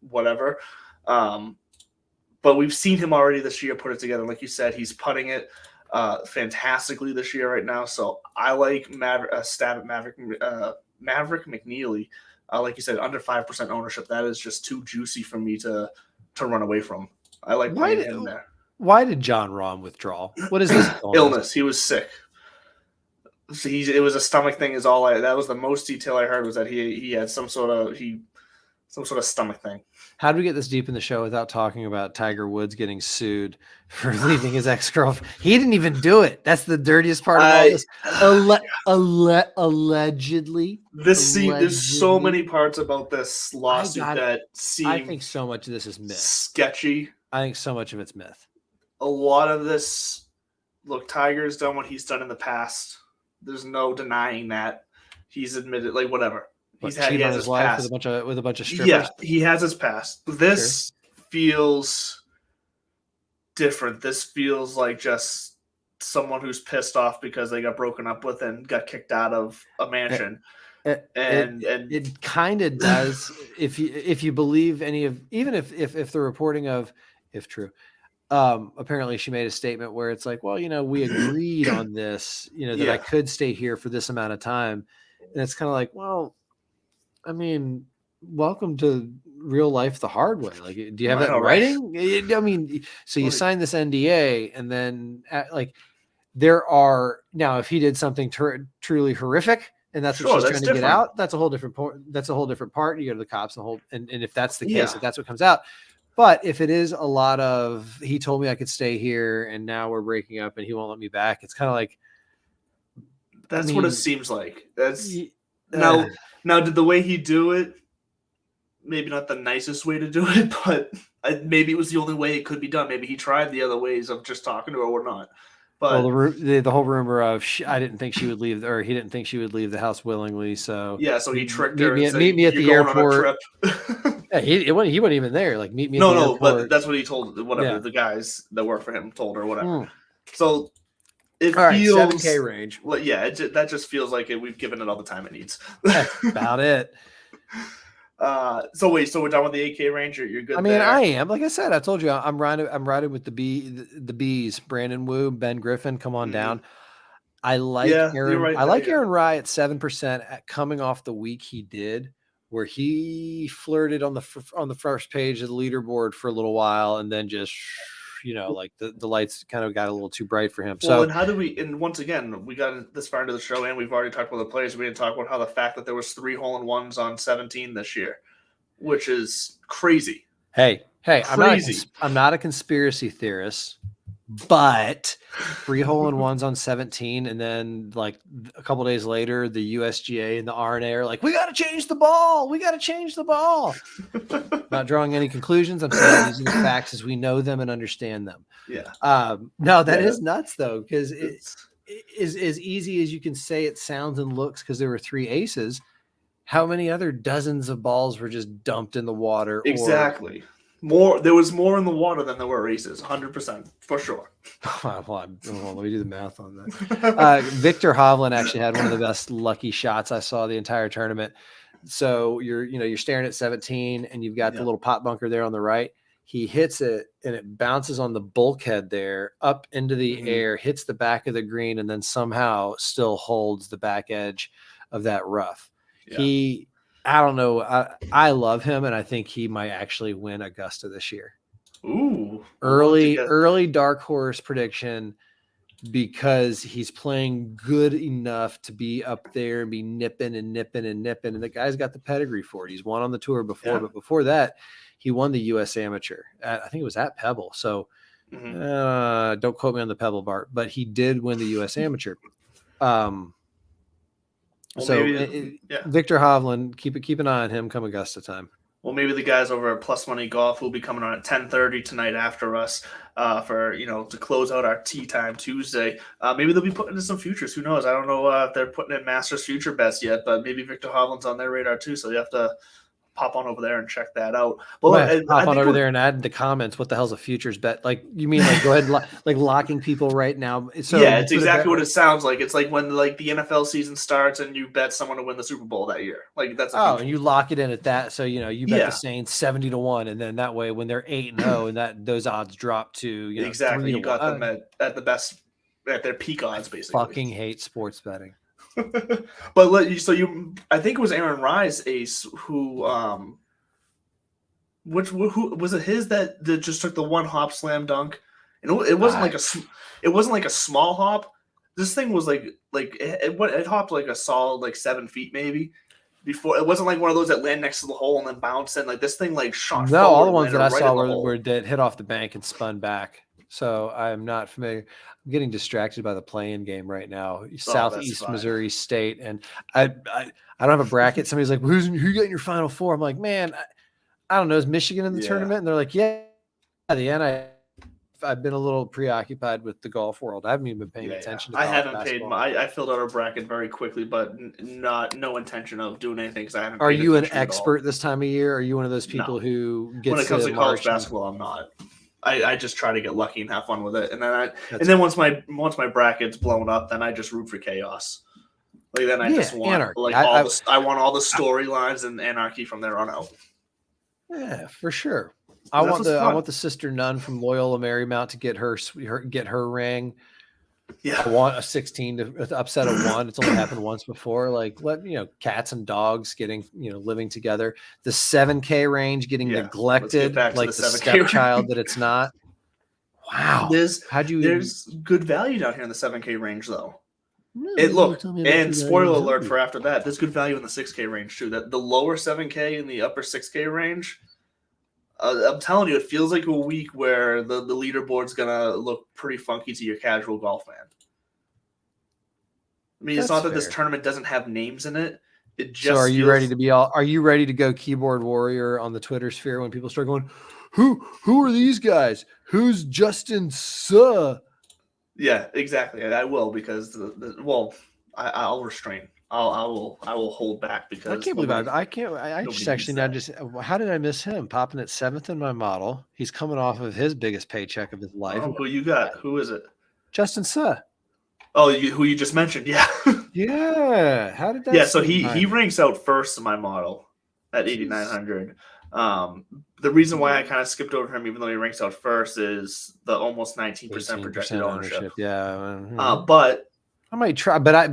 whatever. But we've seen him already this year put it together. Like you said, he's putting it fantastically this year right now. So I like Maverick McNeely. Like you said, under 5% ownership. That is just too juicy for me to run away from. I like playing him there. Why did John Rahm withdraw? What is this? Illness. He was sick. So it was a stomach thing. That was the most detail I heard was that he had some sort of stomach thing. How did we get this deep in the show without talking about Tiger Woods getting sued for leaving his ex-girlfriend? He didn't even do it. That's the dirtiest part of all this. Allegedly. There's so many parts about this lawsuit that seem. I think so much of this is myth. Sketchy. I think so much of it's myth. A lot of this. Look, Tiger's done what he's done in the past. There's no denying that. He's admitted, like, whatever. He has his past with a bunch of strippers. Yeah, he has his past. This feels different. This feels like just someone who's pissed off because they got broken up with and got kicked out of a mansion. It kind of does if you believe any of, even if the reporting of, if true. Apparently she made a statement where it's like, well, we agreed on this, that I could stay here for this amount of time. And it's kind of like, well, I mean, welcome to real life the hard way. Like, do you have I that know, in right? writing? I mean, so you Well, sign this NDA, and then like there are now, if he did something truly horrific, and that's what sure, she's that's trying to get different. out, that's a whole different that's a whole different part. You go to the cops and and if that's the case, Yeah, if that's what comes out. But if it is a lot of, he told me I could stay here and now we're breaking up and he won't let me back, it's kind of like, I that's what it mean, seems like. That's y- uh, now. Did the way he do it? Maybe not the nicest way to do it, but maybe it was the only way it could be done. Maybe he tried the other ways of just talking to her or not. well, But the whole rumor of I didn't think she would leave, or he didn't think she would leave the house willingly. So yeah, so he tricked her and said, meet me at "You're the going on a airport. trip." Yeah, he wasn't even there. Like, meet me at No, the no, but airport. that's what he told. Whatever Yeah. the guys that work for him told her, whatever. Mm. So it All right, feels 7K range. Well, yeah, that just feels like we've given it all the time it needs. That's about it. So wait, so we're done with the 8K range. You're good. I mean, there. I am. Like I said, I told you, I'm riding with the bees. Brandon Wu, Ben Griffin, come on down. I like Yeah, you're Aaron. right I there, like yeah. Aaron Rye at 7% coming off the week he did, where he flirted on the first page of the leaderboard for a little while, and then just, like the lights kind of got a little too bright for him. Well, So, and how do we? And once again, we got this far into the show, and we've already talked about the players. We didn't talk about how the fact that there was 3 hole-in-ones on 17 this year, which is crazy. hey, Crazy. I'm not a conspiracy theorist, but 3 hole-in-ones on 17, and then like a couple days later, the USGA and the RNA are like, we got to change the ball. We got to change the ball. Not drawing any conclusions. I'm saying these are the facts as we know them and understand them. Yeah. No, that is nuts though, because it is as easy as you can say it sounds and looks, because there were 3 aces. How many other dozens of balls were just dumped in the water? Exactly. There was more in the water than there were aces, 100% for sure. Let me do the math on that. Victor Hovland actually had one of the best lucky shots I saw the entire tournament. So you're staring at 17, and you've got the little pot bunker there on the right. He hits it, and it bounces on the bulkhead there up into the air, hits the back of the green, and then somehow still holds the back edge of that rough. Yeah. I don't know. I love him, and I think he might actually win Augusta this year. Ooh. Early dark horse prediction, because he's playing good enough to be up there and be nipping. And the guy's got the pedigree for it. He's won on the tour before, but before that, he won the U.S. Amateur. I think it was at Pebble. So don't quote me on the Pebble part, but he did win the U.S. Amateur. Victor Hovland, keep an eye on him come Augusta time. Well, maybe the guys over at Plus Money Golf will be coming on at 10:30 tonight after us for to close out our Tea Time Tuesday. Maybe they'll be putting in some futures. Who knows? I don't know if they're putting in Masters future bets yet, but maybe Victor Hovland's on their radar too. So you have to pop on over there and check that out. But hop on over there and add in the comments, what the hell's a futures bet? Like, you mean like go ahead and like locking people right now? So yeah, it's exactly what it sounds like. It's like when the NFL season starts and you bet someone to win the Super Bowl that year. Like that's and you lock it in at that. So you bet the Saints 70-1, and then that way when they're 8-0 and that those odds drop to exactly you got them at the best at their peak odds basically. Fucking hate sports betting. But I think it was Aaron Rye's ace who was it his that just took the one hop slam dunk, and it wasn't like a small hop. This thing was like it hopped like a solid like 7 feet maybe. Before it wasn't like one of those that land next to the hole and then bounced in. Like this thing like shot. No, all the ones that I saw were that hit off the bank and spun back. So I am not familiar. I'm getting distracted by the playing game right now. Southeast Missouri State, and I don't have a bracket. Somebody's like, "Who you got in your Final Four?" I'm like, "Man, I don't know. Is Michigan in the tournament?" And they're like, "Yeah." At the end, I've been a little preoccupied with the golf world. I haven't even been paying attention to. I haven't paid. I filled out a bracket very quickly, but no intention of doing anything because I haven't. Are you an expert this time of year? Are you one of those people who gets when it comes to college basketball? I'm not. I just try to get lucky and have fun with it, and then once my bracket's blown up, then I just root for chaos. Like then I just want anarchy. I want all the storylines and anarchy from there on out. Yeah, for sure. I want the sister nun from Loyola Marymount to get her ring. Yeah. I want a 16 to upset a 1. It's only happened once before. Like, let cats and dogs getting living together. The 7K range getting Yeah. Let's get neglected, back to like the the 7K stepchild range. that it's not. Wow. There's How'd you even good value down here in the 7K range though. no, tell me about And your spoiler value. alert for after that, there's good value in the 6K range too. That the lower 7K and the upper 6K range, I'm telling you, it feels like a week where the leaderboard's gonna look pretty funky to your casual golf fan. I mean, it's That's not that this fair. tournament doesn't have names in it. It just So are you feels, ready to be all? Are you ready to go keyboard warrior on the Twitter sphere when people start going, who are these guys? Who's Justin Suh? Yeah, exactly. I will because I'll restrain. I will hold back because I can't believe I can't. I nobody just needs actually now that. just. How did I miss him? Popping at 7th in my model. He's coming off of his biggest paycheck of his life. Who you got? Who is it? Justin Suh. Oh, who you just mentioned? Yeah, Yeah. How did that yeah. So slip by he me? ranks out first in my model at Jeez. 8,900. The reason why I kind of skipped over him, even though he ranks out first, is the almost 19% projected 18% ownership. Yeah. But I might try, but I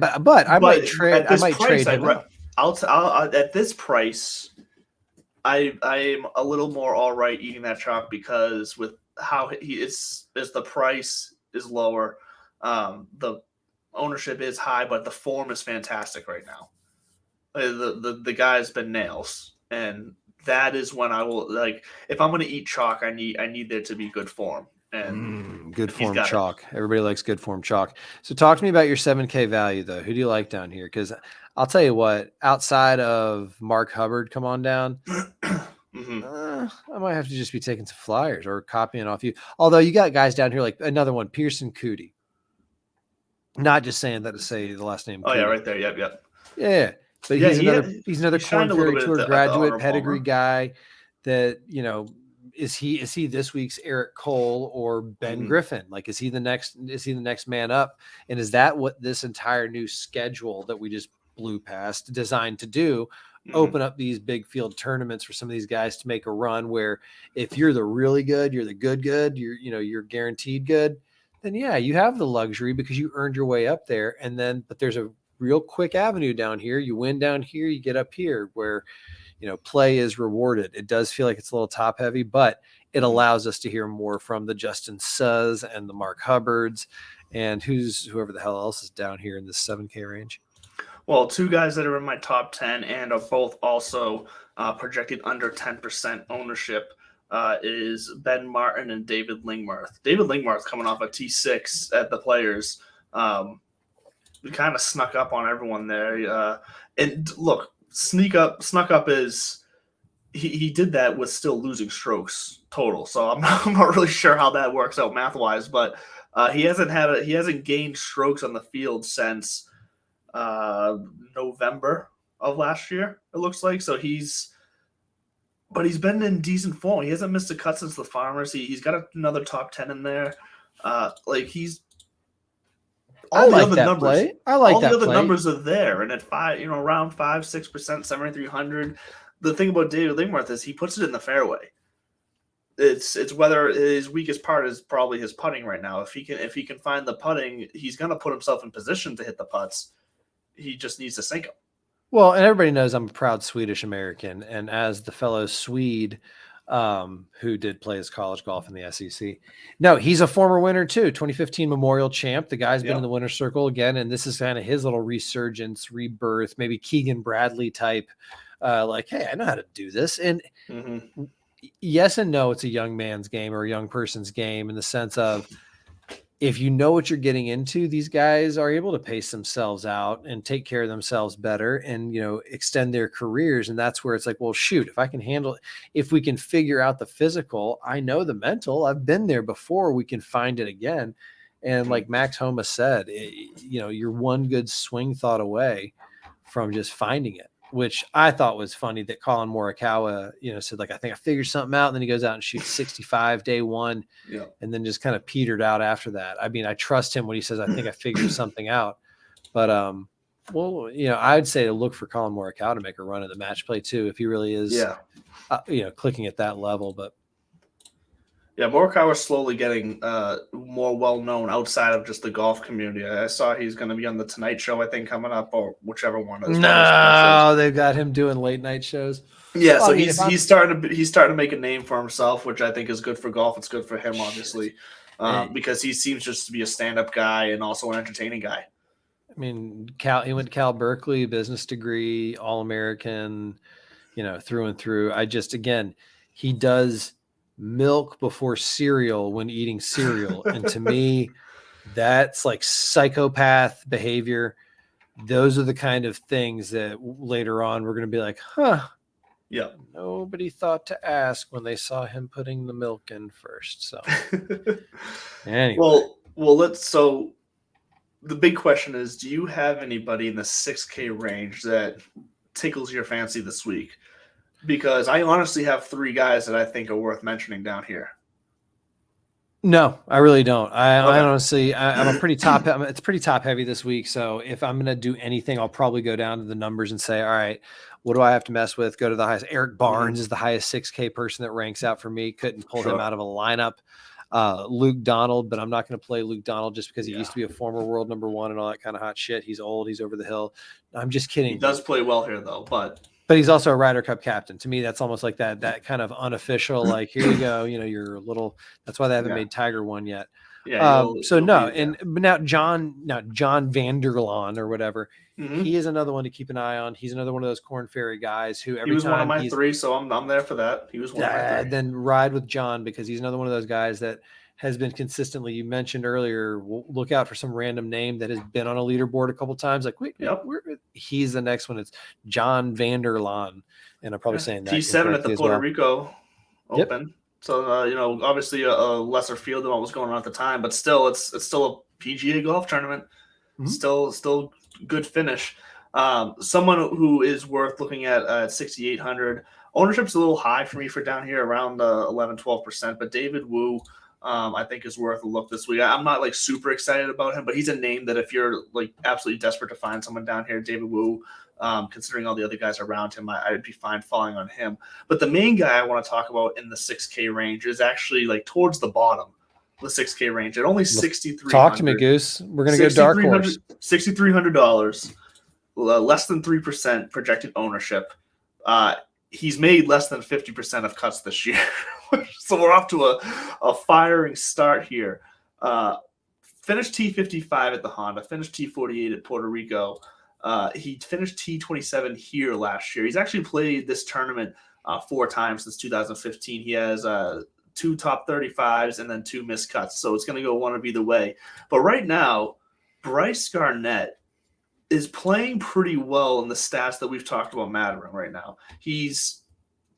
might trade. at I this might price, trade him out. at this price, I'm a little more all right eating that chalk because with how it's the price is lower, the ownership is high, but the form is fantastic right now. The guy's been nails, and that is when I will like if I'm going to eat chalk, I need there to be good form, and Good he's form got it. chalk. Everybody likes good form chalk. So talk to me about your 7K value though. Who do you like down here? Because I'll tell you what, outside of Mark Hubbard, come on down. I might have to just be taking some flyers or copying off you. Although you got guys down here like another one, Pearson Cootie. Not just saying that to say the last name. Oh Cootie. yeah, right there. Yep. Yeah, but Yeah, he's another he Corn shined a little Ferry bit Tour at the graduate Honor pedigree Palmer. guy. That is he this week's Eric Cole or Ben Griffin? Like, is he the next man up? And is that what this entire new schedule that we just blew past designed to do? Open up these big field tournaments for some of these guys to make a run where if you're the really good, you're the good, you're guaranteed good, then yeah, you have the luxury because you earned your way up there. And then, but there's a real quick avenue down here. You win down here, you get up here where, play is rewarded. It does feel like it's a little top heavy, but it allows us to hear more from the Justin Suhs and the Mark Hubbards and whoever the hell else is down here in this 7K range. Well, two guys that are in my top 10 and are both also projected under 10% ownership is Ben Martin and David Lingmarth. David Lingmarth coming off a T6 at the Players. We kind of snuck up on everyone there. And look, snuck up is he did that with still losing strokes total. So I'm not really sure how that works out math wise, but he hasn't gained strokes on the field since November of last year. It looks like he's been in decent form. He hasn't missed a cut since the Farmers. He's got another top 10 in there. He's. All the other numbers. All the other numbers are there, and at around 5-6%, 7,300. The thing about David Lingmarth is he puts it in the fairway. It's whether his weakest part is probably his putting right now. If he can find the putting, he's going to put himself in position to hit the putts. He just needs to sink them. Well, and everybody knows I'm a proud Swedish American, and as the fellow Swede who did play his college golf in the SEC. No, he's a former winner too, 2015 Memorial champ. The guy's been in the winner's circle again, and this is kind of his little resurgence, rebirth, maybe Keegan Bradley type. Like, hey, I know how to do this. And yes and no, it's a young man's game or a young person's game in the sense of if you know what you're getting into, these guys are able to pace themselves out and take care of themselves better and, extend their careers. And that's where it's like, well, shoot, if I can handle it, if we can figure out the physical, I know the mental, I've been there before, we can find it again. And like Max Homa said, you're one good swing thought away from just finding it, which I thought was funny that Colin Morikawa, said like, I think I figured something out. And then he goes out and shoots 65 day one and then just kind of petered out after that. I mean, I trust him when he says, I think I figured something out, but, I'd say to look for Colin Morikawa to make a run in the match play too, if he really is, clicking at that level. But Yeah, Morikawa is slowly getting more well known outside of just the golf community. I saw he's going to be on the Tonight Show, I think, coming up, or whichever one is one of those Tonight shows. No, they've got him doing late night shows. Yeah, Well, so I mean, he's starting to make a name for himself, which I think is good for golf. It's good for him, obviously, because he seems just to be a stand-up guy and also an entertaining guy. I mean, he went to Cal Berkeley, business degree, All-American, through and through. He does milk before cereal when eating cereal. And to me, that's like psychopath behavior. Those are the kind of things that later on we're going to be like, yeah, nobody thought to ask when they saw him putting the milk in first. So anyway. So the big question is, do you have anybody in the 6K range that tickles your fancy this week? Because I honestly have 3 guys that I think are worth mentioning down here. No, I really don't. I honestly, I'm a pretty top. It's pretty top heavy this week. So if I'm going to do anything, I'll probably go down to the numbers and say, all right, what do I have to mess with? Go to the highest. Eric Barnes is the highest 6K person that ranks out for me. Couldn't pull him out of a lineup. Luke Donald, but I'm not going to play Luke Donald just because he used to be a former world number 1 and all that kind of hot shit. He's old. He's over the hill. I'm just kidding. He does play well here though, but he's also a Ryder Cup captain. To me, that's almost like that kind of unofficial, like, here you go, you're a little, that's why they haven't made Tiger one yet. Yeah. But now John Vanderlaan or whatever, he is another one to keep an eye on. He's another one of those Corn Ferry guys who he was one of my 3, so I'm there for that. He was one of my 3. Then ride with John, because he's another one of those guys that has been consistently, you mentioned earlier, look out for some random name that has been on a leaderboard a couple times. Like, wait, he's the next one. It's John Vanderlaan. And I'm probably saying that. T7 at the Puerto Rico Open. So, obviously a lesser field than what was going on at the time, but still, it's still a PGA golf tournament. Still good finish. Someone who is worth looking at 6,800. Ownership's a little high for me for down here, around 11-12%, but David Wu, I think is worth a look this week. I'm not like super excited about him, but he's a name that if you're like absolutely desperate to find someone down here, David Wu, considering all the other guys around him, I'd be fine falling on him. But the main guy I want to talk about in the 6K range is actually like towards the bottom, the 6K range at only $6,300. Talk to me, Goose. We're gonna go dark horse. $6,300, less than 3% projected ownership. He's made less than 50% of cuts this year. So we're off to a firing start here. Finished T55 at the Honda, finished T48 at Puerto Rico. He finished T27 here last year. He's actually played this tournament 4 times since 2015. He has 2 top 35s and then 2 missed cuts. So it's going to go one of either way. But right now, Bryce Garnett is playing pretty well in the stats that we've talked about mattering right now. He's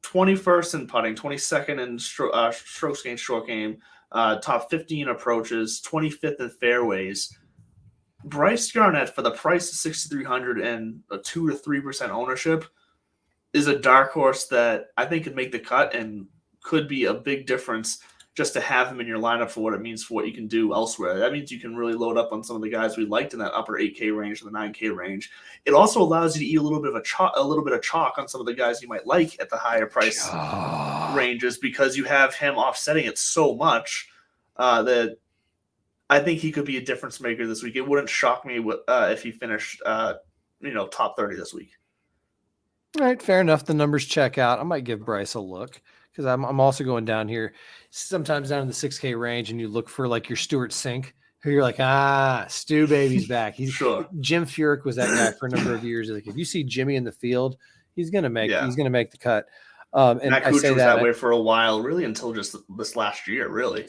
21st in putting, 22nd in strokes gained short game, top 15 approaches, 25th in fairways. Bryce Garnett, for the price of $6,300 and a 2 to 3% ownership, is a dark horse that I think could make the cut and could be a big difference just to have him in your lineup for what it means for what you can do elsewhere. That means you can really load up on some of the guys we liked in that upper 8K range, the 9K range. It also allows you to eat a little bit of chalk on some of the guys you might like at the higher price ranges, because you have him offsetting it so much that I think he could be a difference maker this week. It wouldn't shock me if he finished, top 30 this week. All right, fair enough. The numbers check out. I might give Bryce a look, because I'm also going down here, sometimes down in the 6K range, and you look for like your Stuart Sink, who you're like, Stu Baby's back. He's sure. Jim Furyk was that guy for a number of years. Like, if you see Jimmy in the field, he's gonna make the cut. And Matt Kuchar was that way for a while, really, until just this last year, really.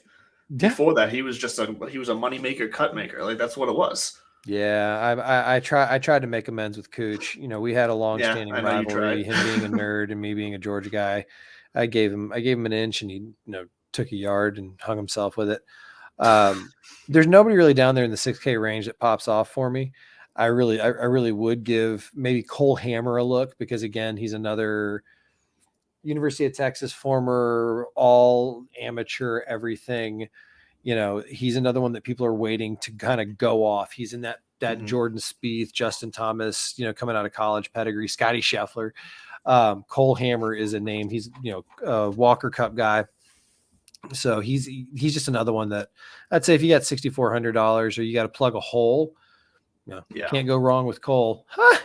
Yeah. Before that, he was a money maker, cut maker. Like, that's what it was. Yeah, I tried to make amends with Cooch. We had a long-standing rivalry, him being a nerd and me being a Georgia guy. I gave him an inch, and he took a yard and hung himself with it. There's nobody really down there in the 6K range that pops off for me. I really would give maybe Cole Hammer a look, because again, he's another University of Texas former all amateur everything. He's another one that people are waiting to kind of go off. He's in that Jordan Spieth, Justin Thomas, coming out of college pedigree, Scotty Scheffler. Cole Hammer is a name. He's, a Walker Cup guy. So he's just another one that I'd say if you got $6,400 or you got to plug a hole, can't go wrong with Cole. Huh.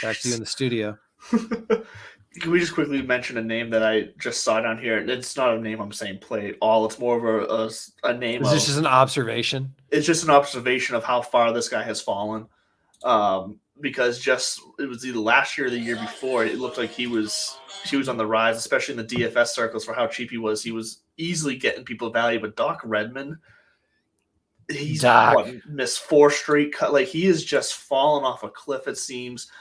Back to you in the studio. Can we just quickly mention a name that I just saw down here? It's not a name I'm saying play at all. It's more of a name. Is this just an observation? It's just an observation of how far this guy has fallen. Because it was either last year or the year before, it looked like he was on the rise, especially in the DFS circles for how cheap he was. He was easily getting people value, but Doc Redman, he's missed 4 straight cut. Like, he is just fallen off a cliff, it seems.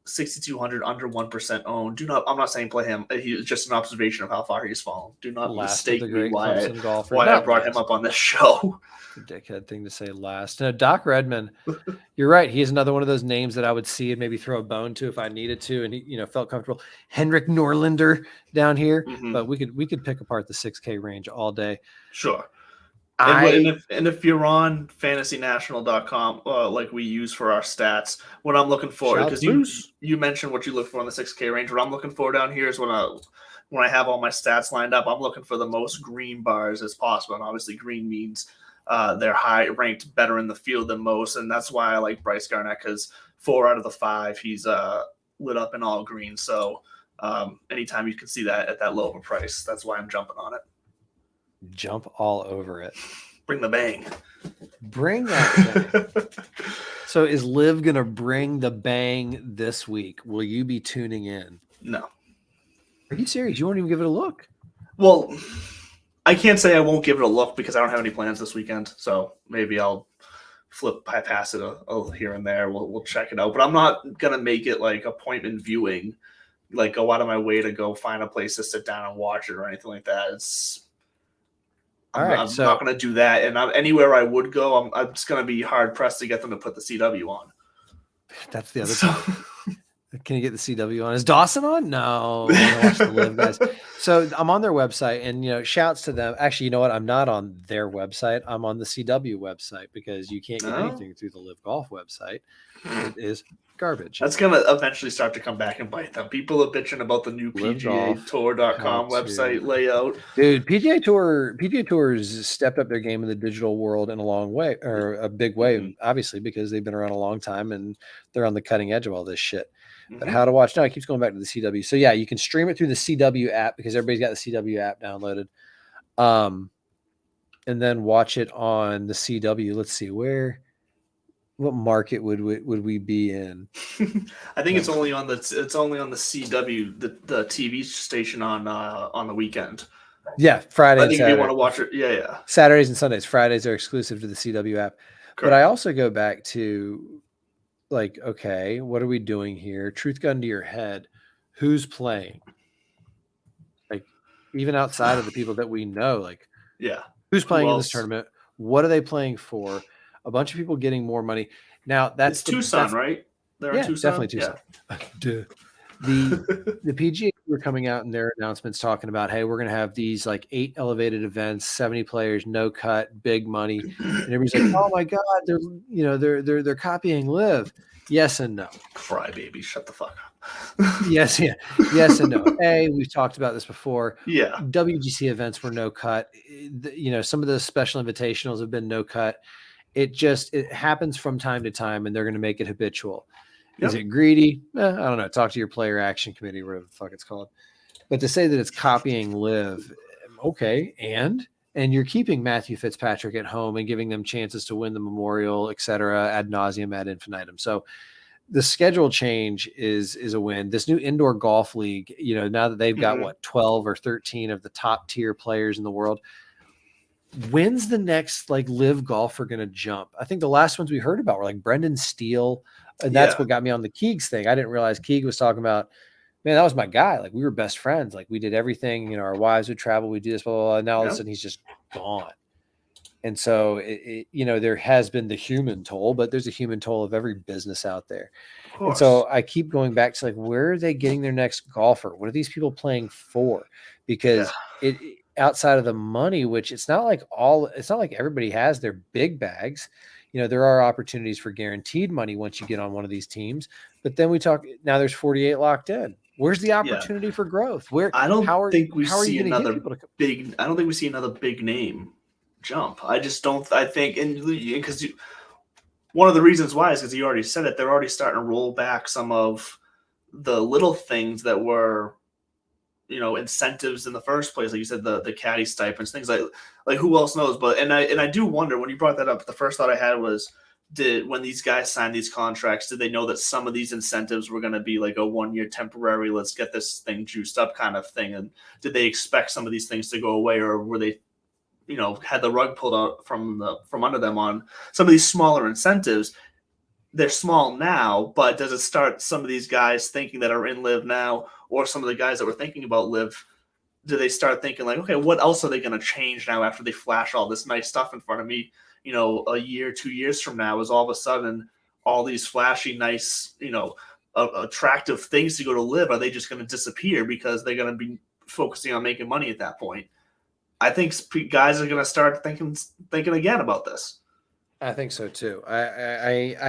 6,200 under 1% owned. I'm not saying play him. He's just an observation of how far he's fallen. Do not mistake me why I brought him up on this show. A dickhead thing to say last. No, Doc Redman, you're right. He is another one of those names that I would see and maybe throw a bone to if I needed to, and he, felt comfortable. Henrik Norlinder down here, but we could pick apart the 6K range all day. Sure. And if you're on fantasynational.com, like we use for our stats, what I'm looking for, because you mentioned what you look for in the 6K range, what I'm looking for down here is when I have all my stats lined up, I'm looking for the most green bars as possible. And obviously green means they're high ranked better in the field than most. And that's why I like Bryce Garnett, because 4 out of the 5, he's lit up in all green. So anytime you can see that at that low of a price, that's why I'm jumping on it. Jump all over it. Bring the bang. Bring that bang. So is Liv going to bring the bang this week? Will you be tuning in? No. Are you serious? You won't even give it a look? Well, I can't say I won't give it a look because I don't have any plans this weekend. So maybe I'll flip past it here and there. We'll check it out. But I'm not going to make it like appointment viewing, like go out of my way to go find a place to sit down and watch it or anything like that. I'm not going to do that. And anywhere I would go, I'm just going to be hard pressed to get them to put the CW on. That's the other problem. Can you get the CW on? Is Dawson on? No. I watch the Live guys. So I'm on their website, and shouts to them. Actually, you know what? I'm not on their website. I'm on the CW website because you can't get anything through the Live Golf website. It is garbage. That's going to eventually start to come back and bite them. People are bitching about the new PGA Tour.com website layout. Dude, PGA Tour's stepped up their game in the digital world in a long way, or a big way, obviously, because they've been around a long time and they're on the cutting edge of all this shit. But how to watch now? It keeps going back to the CW. So yeah, you can stream it through the CW app because everybody's got the CW app downloaded, and then watch it on the CW. Let's see what market would we be in? I think it's only on the CW, the TV station on the weekend. Yeah, Friday. I think if you want to watch it, yeah. Saturdays and Sundays. Fridays are exclusive to the CW app. Correct. But I also go back to, like, okay, what are we doing here? Truth gun to your head. Who's playing? Like, even outside of the people that we know, like, who's playing in this tournament? What are they playing for? A bunch of people getting more money. Now that's Tucson, right? They're in Tucson? Definitely Tucson. Yeah. The PGA were coming out in their announcements talking about, hey, we're going to have these like 8 elevated events, 70 players, no cut, big money, and everybody's like, oh my god, they're copying Live. Yes and no. Crybaby, shut the fuck up. Yes and no. We've talked about this before. Yeah. WGC events were no cut. Some of the special invitationals have been no cut. It happens from time to time, and they're going to make it habitual. Yep. Is it greedy? I don't know. Talk to your player action committee, whatever the fuck it's called. But to say that it's copying Live, okay, and you're keeping Matthew Fitzpatrick at home and giving them chances to win the Memorial, et cetera, ad nauseum, ad infinitum. So the schedule change is a win. This new indoor golf league, now that they've got 12 or 13 of the top tier players in the world. When's the next Live golfer going to jump? I think the last ones we heard about were like Brendan Steele. And that's what got me on the Keegs thing. I didn't realize Keeg was talking about, man, that was my guy. Like, we were best friends. Like, we did everything, our wives would travel. We do this, blah, blah, blah. And now all of a sudden he's just gone. And so, there has been the human toll, but there's a human toll of every business out there. And so I keep going back to where are they getting their next golfer? What are these people playing for? Because outside of the money, which it's not like everybody has their big bags. There are opportunities for guaranteed money once you get on one of these teams, but then now there's 48 locked in. Where's the opportunity for growth? Where I don't how are think we how are see you going to get another people to come? big. I don't think we see another big name jump. I just don't. I think, and because one of the reasons why is because you already said it. They're already starting to roll back some of the little things that were, incentives in the first place. Like you said, the caddy stipends, things like who else knows? But and I do wonder, when you brought that up, the first thought I had was, when these guys signed these contracts, did they know that some of these incentives were going to be like a 1-year temporary, let's get this thing juiced up kind of thing? And did they expect some of these things to go away, or were they, had the rug pulled out from under them on some of these smaller incentives? They're small now, but does it start some of these guys thinking that are in live now, or some of the guys that were thinking about live, do they start thinking like, okay, what else are they going to change now after they flash all this nice stuff in front of me? A year, 2 years from now, is all of a sudden all these flashy, nice, attractive things to go to live, are they just going to disappear because they're going to be focusing on making money at that point? I think guys are going to start thinking again about this. I think so too. I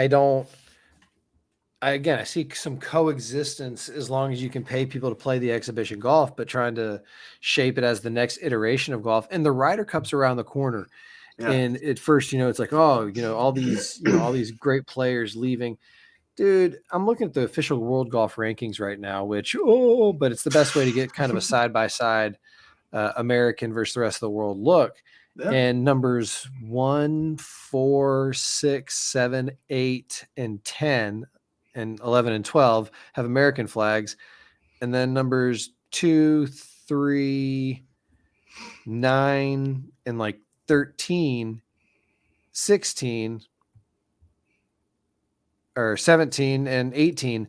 see some coexistence as long as you can pay people to play the exhibition golf, but trying to shape it as the next iteration of golf. And the Ryder Cup's around the corner. Yeah. And at first, it's like, oh, all these, all these great players leaving. Dude, I'm looking at the official world golf rankings right now, but it's the best way to get kind of a side-by-side American versus the rest of the world look. Yeah. And numbers 1, 4, 6, 7, 8, and 10, and 11 and 12 have American flags. And then numbers 2, 3, 9, and like 13, 16, or 17 and 18,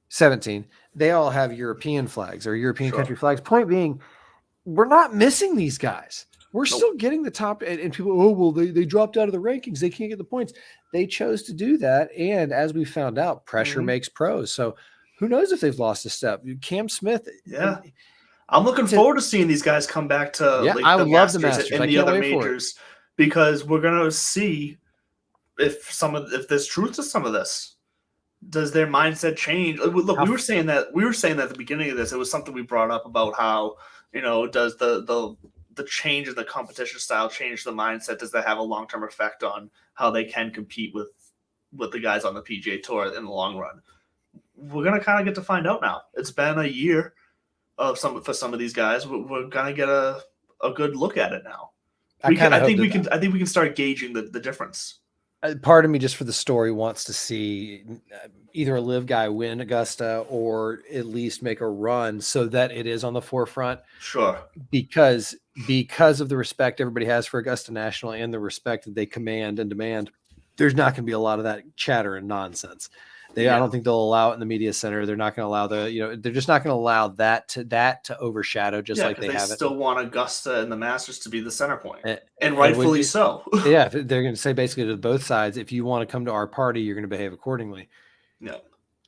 17, they all have European flags or European country flags. Point being, we're not missing these guys. We're still getting the top, and people, they dropped out of the rankings. They can't get the points. They chose to do that. And as we found out, pressure makes pros. So who knows if they've lost a step? Cam Smith. Yeah. I'm looking forward to seeing these guys come back to I would love the Masters and the other majors, because we're going to see if there's truth to some of this. Does their mindset change? Look, we were saying that at the beginning of this. It was something we brought up about how, does the change in the competition style change the mindset? Does that have a long-term effect on how they can compete with the guys on the PGA Tour in the long run? We're going to kind of get to find out now. It's been a year for some of these guys. We're going to get a good look at it now. I think we can start gauging the difference. Part of me, just for the story, wants to see either a live guy win Augusta or at least make a run so that it is on the forefront. Sure. Because of the respect everybody has for Augusta National and the respect that they command and demand, there's not going to be a lot of that chatter and nonsense. I don't think they'll allow it in the media center. They're not going to allow they're just not going to allow that to overshadow, just like they have it. They still want Augusta and the Masters to be the center point, and rightfully so. Yeah, they're going to say basically to both sides, if you want to come to our party, you're going to behave accordingly. Yeah.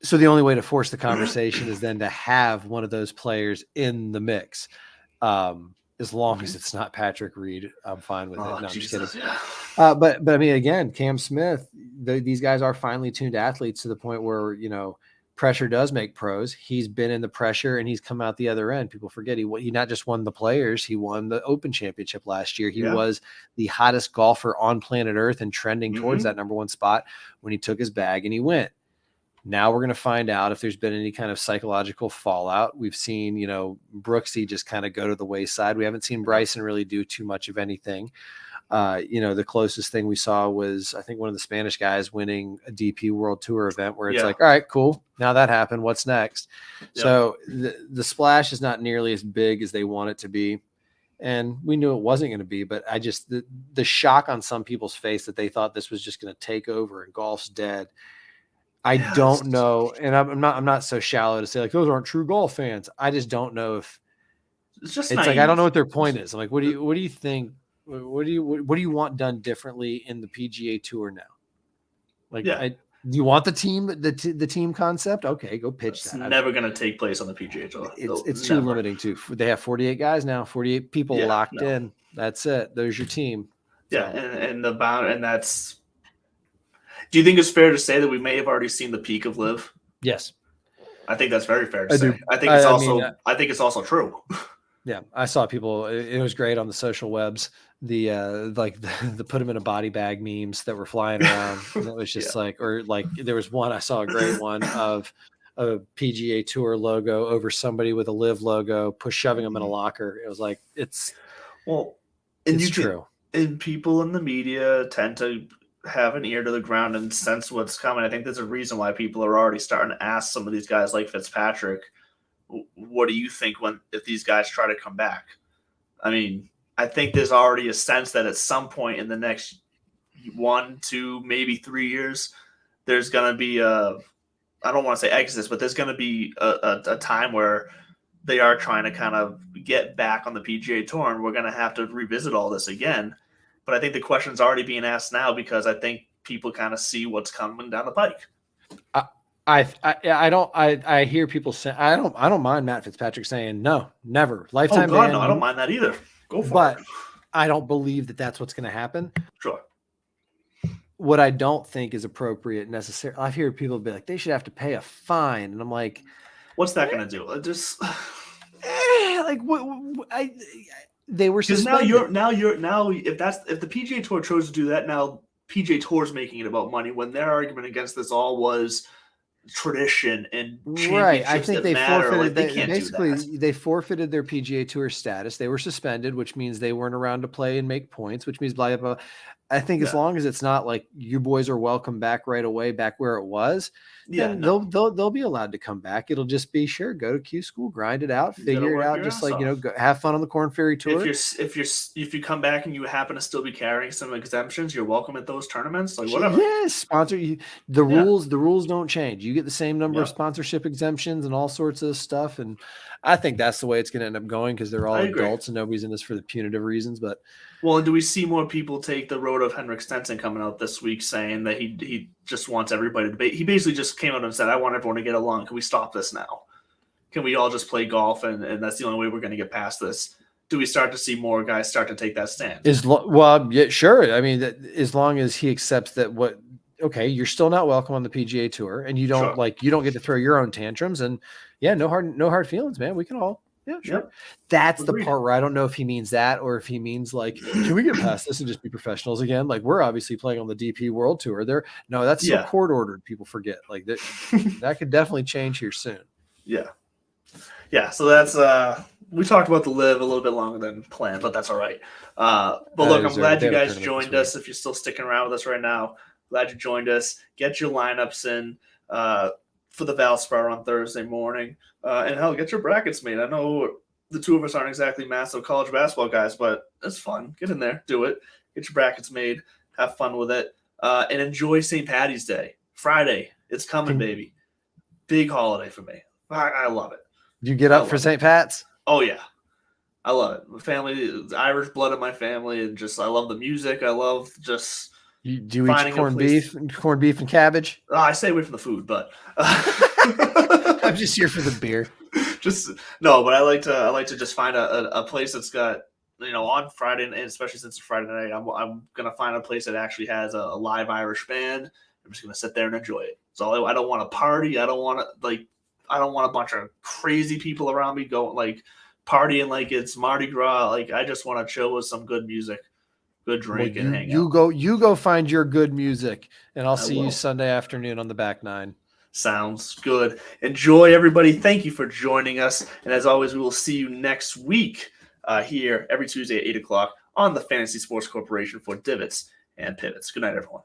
So the only way to force the conversation is then to have one of those players in the mix. As long as it's not Patrick Reed, I'm fine with it. No, I'm just kidding. Yeah. But I mean, again, Cam Smith, these guys are finely tuned athletes to the point where, pressure does make pros. He's been in the pressure and he's come out the other end. People forget he not just won the Players, he won the Open Championship last year. He was the hottest golfer on planet Earth and trending towards that number one spot when he took his bag and he went. Now we're going to find out if there's been any kind of psychological fallout. We've seen, Brooksy just kind of go to the wayside. We haven't seen Bryson really do too much of anything. The closest thing we saw was, I think, one of the Spanish guys winning a DP World Tour event where it's like, all right, cool. Now that happened. What's next? Yep. So the splash is not nearly as big as they want it to be. And we knew it wasn't going to be, but I just, the shock on some people's face that they thought this was just going to take over and golf's dead. I don't know, and I'm not so shallow to say like those aren't true golf fans. I just don't know if it's like I don't know what their point is. I'm like, what do you think? What do you want done differently in the PGA Tour now? Like, do you want the team concept? Okay, go pitch that. It's never going to take place on the PGA Tour. It's too limiting too. They have 48 guys now, 48 people locked in. That's it. There's your team. Yeah, and that's. Do you think it's fair to say that we may have already seen the peak of live? Yes. I think that's very fair to I say. do. I think it's I also mean, I think it's also true. Yeah, I saw people. It was great on the social webs. The like the put them in a body bag memes that were flying around, and it was just Yeah. like, or like there was one I saw a great one of a PGA Tour logo over somebody with a live logo, shoving them in a locker. It was like Well, and it's you can, true. and people in the media tend to have an ear to the ground and sense what's coming. I think there's a reason why people are already starting to ask some of these guys like Fitzpatrick, what do you think if these guys try to come back? I mean, I think there's already a sense that at some point in the next 1, 2, maybe 3 years, there's going to be I don't want to say exodus, but there's going to be a time where they are trying to kind of get back on the PGA Tour, and we're going to have to revisit all this again. But I think the question's already being asked now because I think people kind of see what's coming down the pike. I hear people say I don't mind Matt Fitzpatrick saying no, never, lifetime Oh God, ban. no, I don't mind that either. Go for But it. I don't believe that that's what's going to happen. Sure. What I don't think is appropriate necessarily, I hear people be like, they should have to pay a fine, and I'm like, what's that going to do? Just like they were because suspended. now if the PGA Tour chose to do that, now PGA Tour's making it about money when their argument against this all was tradition and championships I think that they matter. forfeited. Like, they can't basically, do that. they forfeited their PGA Tour status. They were suspended, which means they weren't around to play and make points, which means blah blah blah. I think as long as it's not like you boys are welcome back right away, back where it was, then they'll be allowed to come back. It'll just be go to Q school, grind it out, figure it out, just like go, have fun on the Corn Ferry Tour. If you come back and you happen to still be carrying some exemptions, you're welcome at those tournaments. Like whatever. Yes, sponsor you. The rules don't change. You get the same number of sponsorship exemptions and all sorts of stuff. And I think that's the way it's going to end up going because they're all adults and nobody's in this for the punitive reasons. But and do we see more people take the road of Henrik Stenson coming out this week saying that he just wants everybody to debate? He basically just came out and said, I want everyone to get along. Can we stop this now? Can we all just play golf? And that's the only way we're going to get past this. Do we start to see more guys start to take that stand? Yeah, sure. I mean, as long as he accepts that you're still not welcome on the PGA Tour and you don't you don't get to throw your own tantrums and no hard feelings, man. We can all. Yeah, sure. Yep. That's the part where I don't know if he means that or if he means can we get past this and just be professionals again? Like we're obviously playing on the DP World Tour. That's still court ordered. People forget that could definitely change here soon. Yeah. Yeah. So that's we talked about the live a little bit longer than planned, but that's all right. But look, I'm glad you guys joined us. If you're still sticking around with us right now, glad you joined us. Get your lineups in for the Valspar on Thursday morning. And hell, get your brackets made. I know the two of us aren't exactly massive college basketball guys, but it's fun. Get in there, do it. Get your brackets made. Have fun with it. And enjoy St. Patty's Day. Friday. It's coming, baby. Big holiday for me. I love it. Do you get up for St. Pat's? Oh, yeah. I love it. My family, the Irish blood in my family, and I love the music. I love just do you eat corned beef and cabbage? I stay away from the food, but I'm just here for the beer. But I like to just find a place that's got on Friday, and especially since it's Friday night, I'm gonna find a place that actually has a live Irish band. I'm just gonna sit there and enjoy it. So I don't want to party. I don't want a bunch of crazy people around me going partying like it's Mardi Gras. I just want to chill with some good music, good drink, and hang out. You go find your good music, and I'll see you Sunday afternoon on the back nine. Sounds good. Enjoy, everybody. Thank you for joining us. And as always, we will see you next week here every Tuesday at 8 o'clock on the Fantasy Sports Corporation for Divots and Pivots. Good night, everyone.